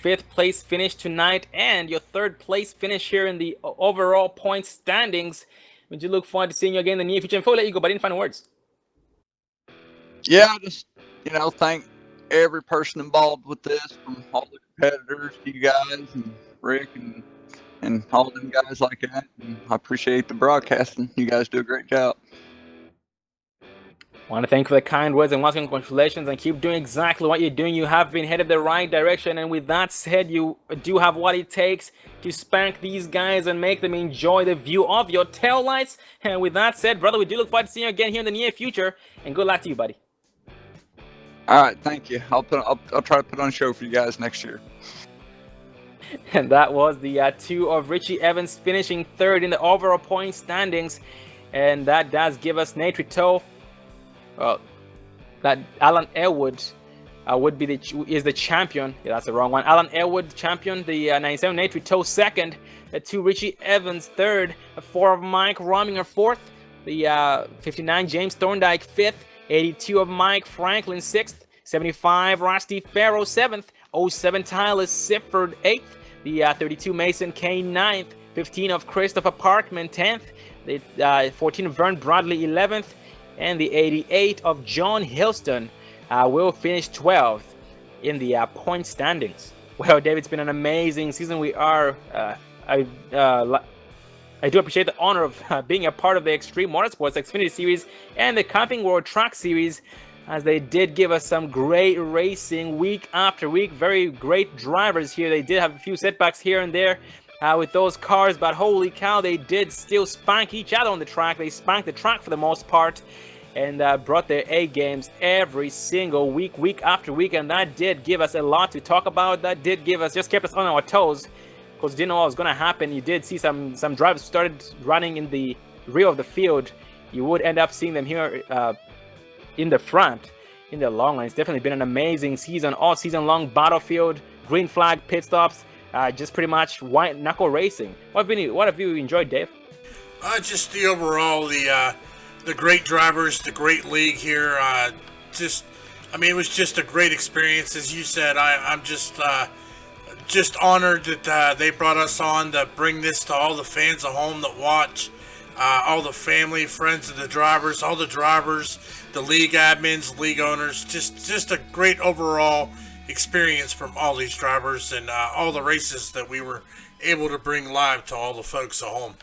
Speaker 3: 5th place finish tonight and your 3rd place finish here in the overall point standings. We do look forward to seeing you again in the near future. And before we let you go, buddy, any final words?
Speaker 9: Yeah, just, thank every person involved with this, from all the competitors to you guys and Rick and all them guys like that. And I appreciate the broadcasting. You guys do a great job.
Speaker 3: I want to thank you for the kind words, and once again, congratulations, and keep doing exactly what you're doing. You have been headed the right direction, and with that said, you do have what it takes to spank these guys and make them enjoy the view of your taillights. And with that said, brother, we do look forward to seeing you again here in the near future, and good luck to you, buddy.
Speaker 9: All right, thank you. I'll try to put on a show for you guys next year.
Speaker 3: And that was the 2 of Richie Evans finishing 3rd in the overall point standings, and that does give us Nate Rito. Well, that Alan Elwood is the champion. Yeah, that's the wrong one. Alan Elwood champion, the 97 Nate Rito 2nd, the 2 Richie Evans 3rd, the 4 of Mike Rominger 4th, the 59 James Thorndike 5th, 82 of Mike Franklin 6th, 75 Rusty Farrow 7th, 07 Tyler Sifford 8th, the 32 Mason Kane 9th, 15 of Christopher Parkman 10th, the 14 of Vern Bradley 11th, and the 88 of John Hilston will finish 12th in the point standings. Well, David, it's been an amazing season. I do appreciate the honor of being a part of the Extreme Motorsports Xfinity Series and the Camping World Truck Series, as they did give us some great racing week after week. Very great drivers here. They did have a few setbacks here and there with those cars, but holy cow, they did still spank each other on the track. They spanked the track for the most part, and brought their A games every single week, week after week, and that did give us a lot to talk about. That did give us, just kept us on our toes, because we didn't know what was going to happen. You did see some drivers started running in the rear of the field. You would end up seeing them here in the front, in the long line. It's definitely been an amazing season, all season long battlefield, green flag pit stops, just pretty much white knuckle racing. What have you enjoyed, Dave?
Speaker 4: Just the overall, the great drivers, the great league here. It was just a great experience. As you said, I'm just honored that they brought us on to bring this to all the fans at home that watch, all the family, friends of the drivers, all the drivers, the league admins, league owners. Just a great overall experience from all these drivers and all the races that we were able to bring live to all the folks at home.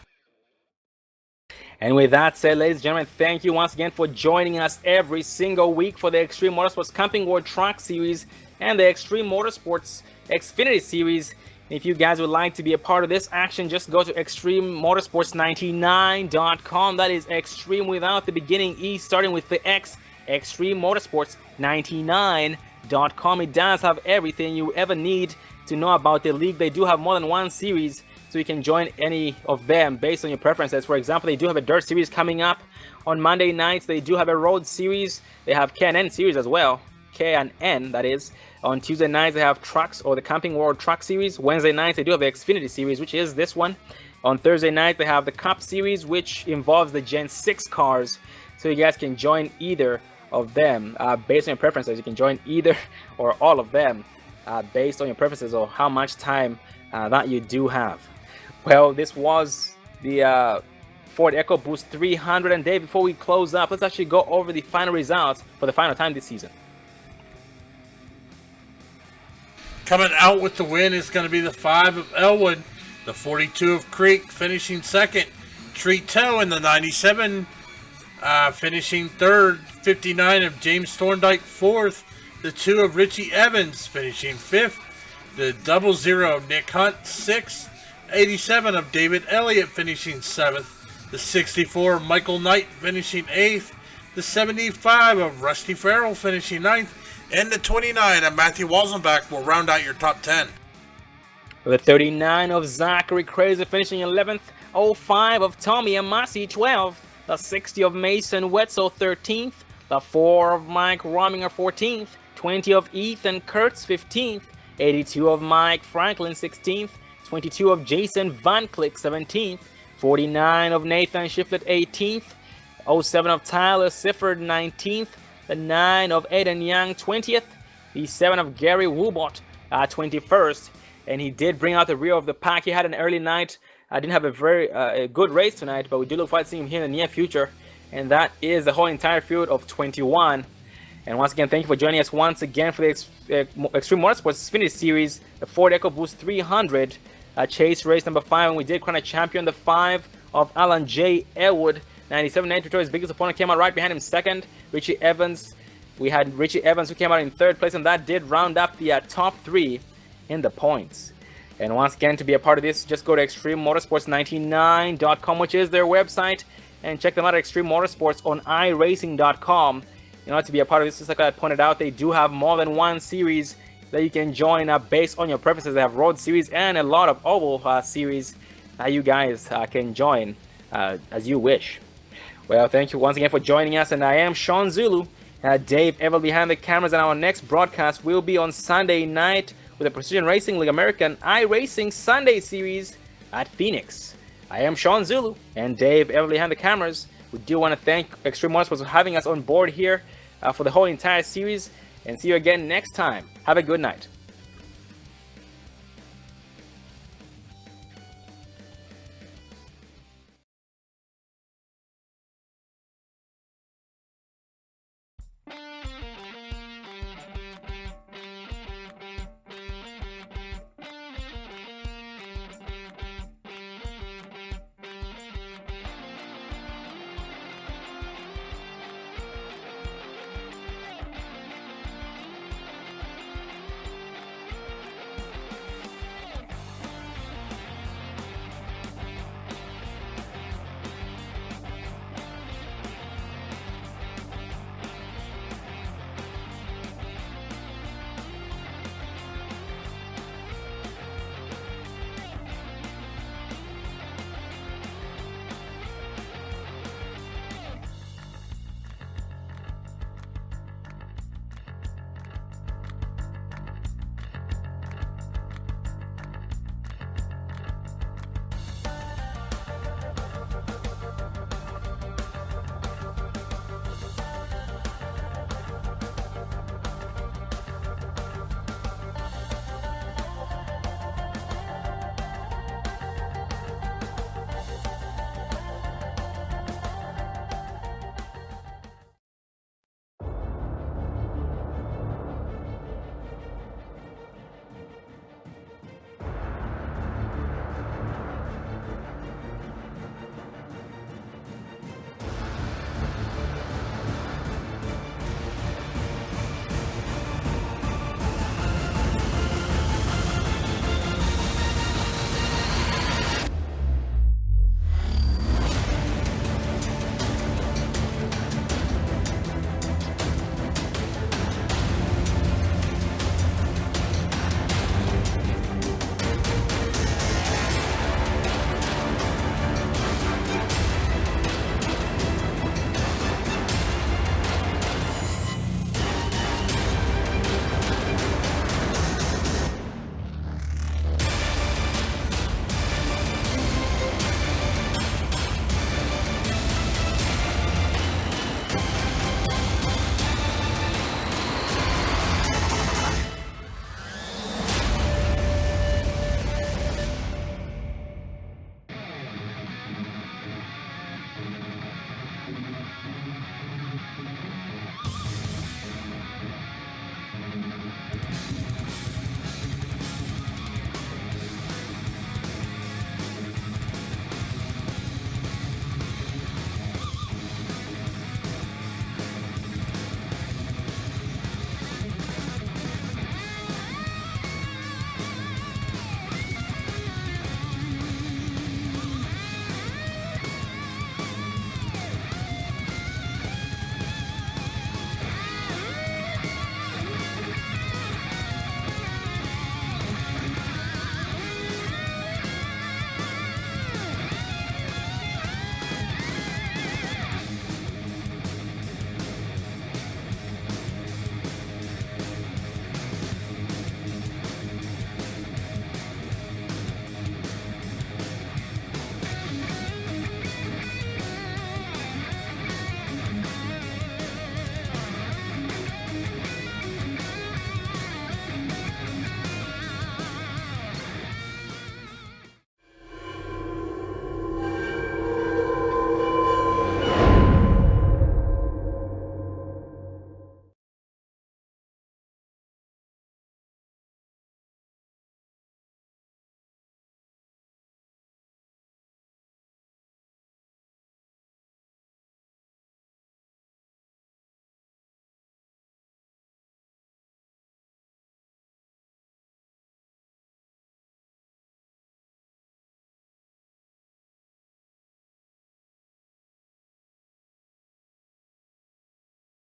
Speaker 3: And with that said, ladies and gentlemen, thank you once again for joining us every single week for the Extreme Motorsports Camping World Truck Series and the Extreme Motorsports Xfinity Series. If you guys would like to be a part of this action, just go to extrememotorsports99.com. That is Extreme without the beginning E, starting with the X, extrememotorsports99.com. It does have everything you ever need to know about the league. They do have more than one series, so you can join any of them based on your preferences. For example, they do have a dirt series coming up on Monday nights. They do have a road series. They have K&N series as well. K&N, that is. On Tuesday nights, they have trucks, or the Camping World Truck Series. Wednesday nights, they do have the Xfinity Series, which is this one. On Thursday nights, they have the Cup Series, which involves the Gen 6 cars. So you guys can join either of them based on your preferences. You can join either or all of them based on your preferences or how much time that you do have. Well, this was the Ford EcoBoost 300. And Dave, before we close up, let's actually go over the final results for the final time this season.
Speaker 4: Coming out with the win is going to be the 5 of Elwood, the 42 of Creek finishing 2nd, Trito in the 97 finishing 3rd, 59 of James Thorndike 4th, the 2 of Richie Evans finishing 5th, the 00 of Nick Hunt 6th, 87 of David Elliott finishing 7th, the 64 of Michael Knight finishing 8th, the 75 of Rusty Farrell finishing 9th, and the 29 of Matthew Walzenbach will round out your top 10.
Speaker 3: The 39 of Zachary Crazy finishing 11th. 05 of Tommy Amasi 12th. The 60 of Mason Wetzel 13th. The 4 of Mike Rominger 14th. 20 of Ethan Kurtz 15th. 82 of Mike Franklin 16th. 22 of Jason Van Click 17th. 49 of Nathan Shiflett 18th. 07 of Tyler Sifford 19th. The 9 of Aiden Young 20th. The 7 of Gary Woobot 21st. And he did bring out the rear of the pack. He had an early night. I didn't have a very good race tonight, but we do look forward to seeing him here in the near future. And that is the whole entire field of 21. And once again, thank you for joining us once again for the Extreme Motorsports Xfinity Series, the Ford EcoBoost 300 chase race number 5. And we did crown a champion, the 5 of Alan J. Elwood. 97.93, his biggest opponent came out right behind him second. Richie Evans. We had Richie Evans who came out in third place, and that did round up the top 3 in the points. And once again, to be a part of this, just go to extrememotorsports99.com, which is their website, and check them out at Extreme Motorsports on iRacing.com. In order to be a part of this, just like I pointed out, they do have more than one series that you can join based on your preferences. They have road series and a lot of oval series that you guys can join as you wish. Well, thank you once again for joining us, and I am Sean Zulu. Dave Evel behind the cameras, and our next broadcast will be on Sunday night with the Precision Racing League American iRacing Sunday Series at Phoenix. I am Sean Zulu, and Dave Evel behind the cameras. We do want to thank Extreme Motorsports for having us on board here for the whole entire series, and see you again next time. Have a good night.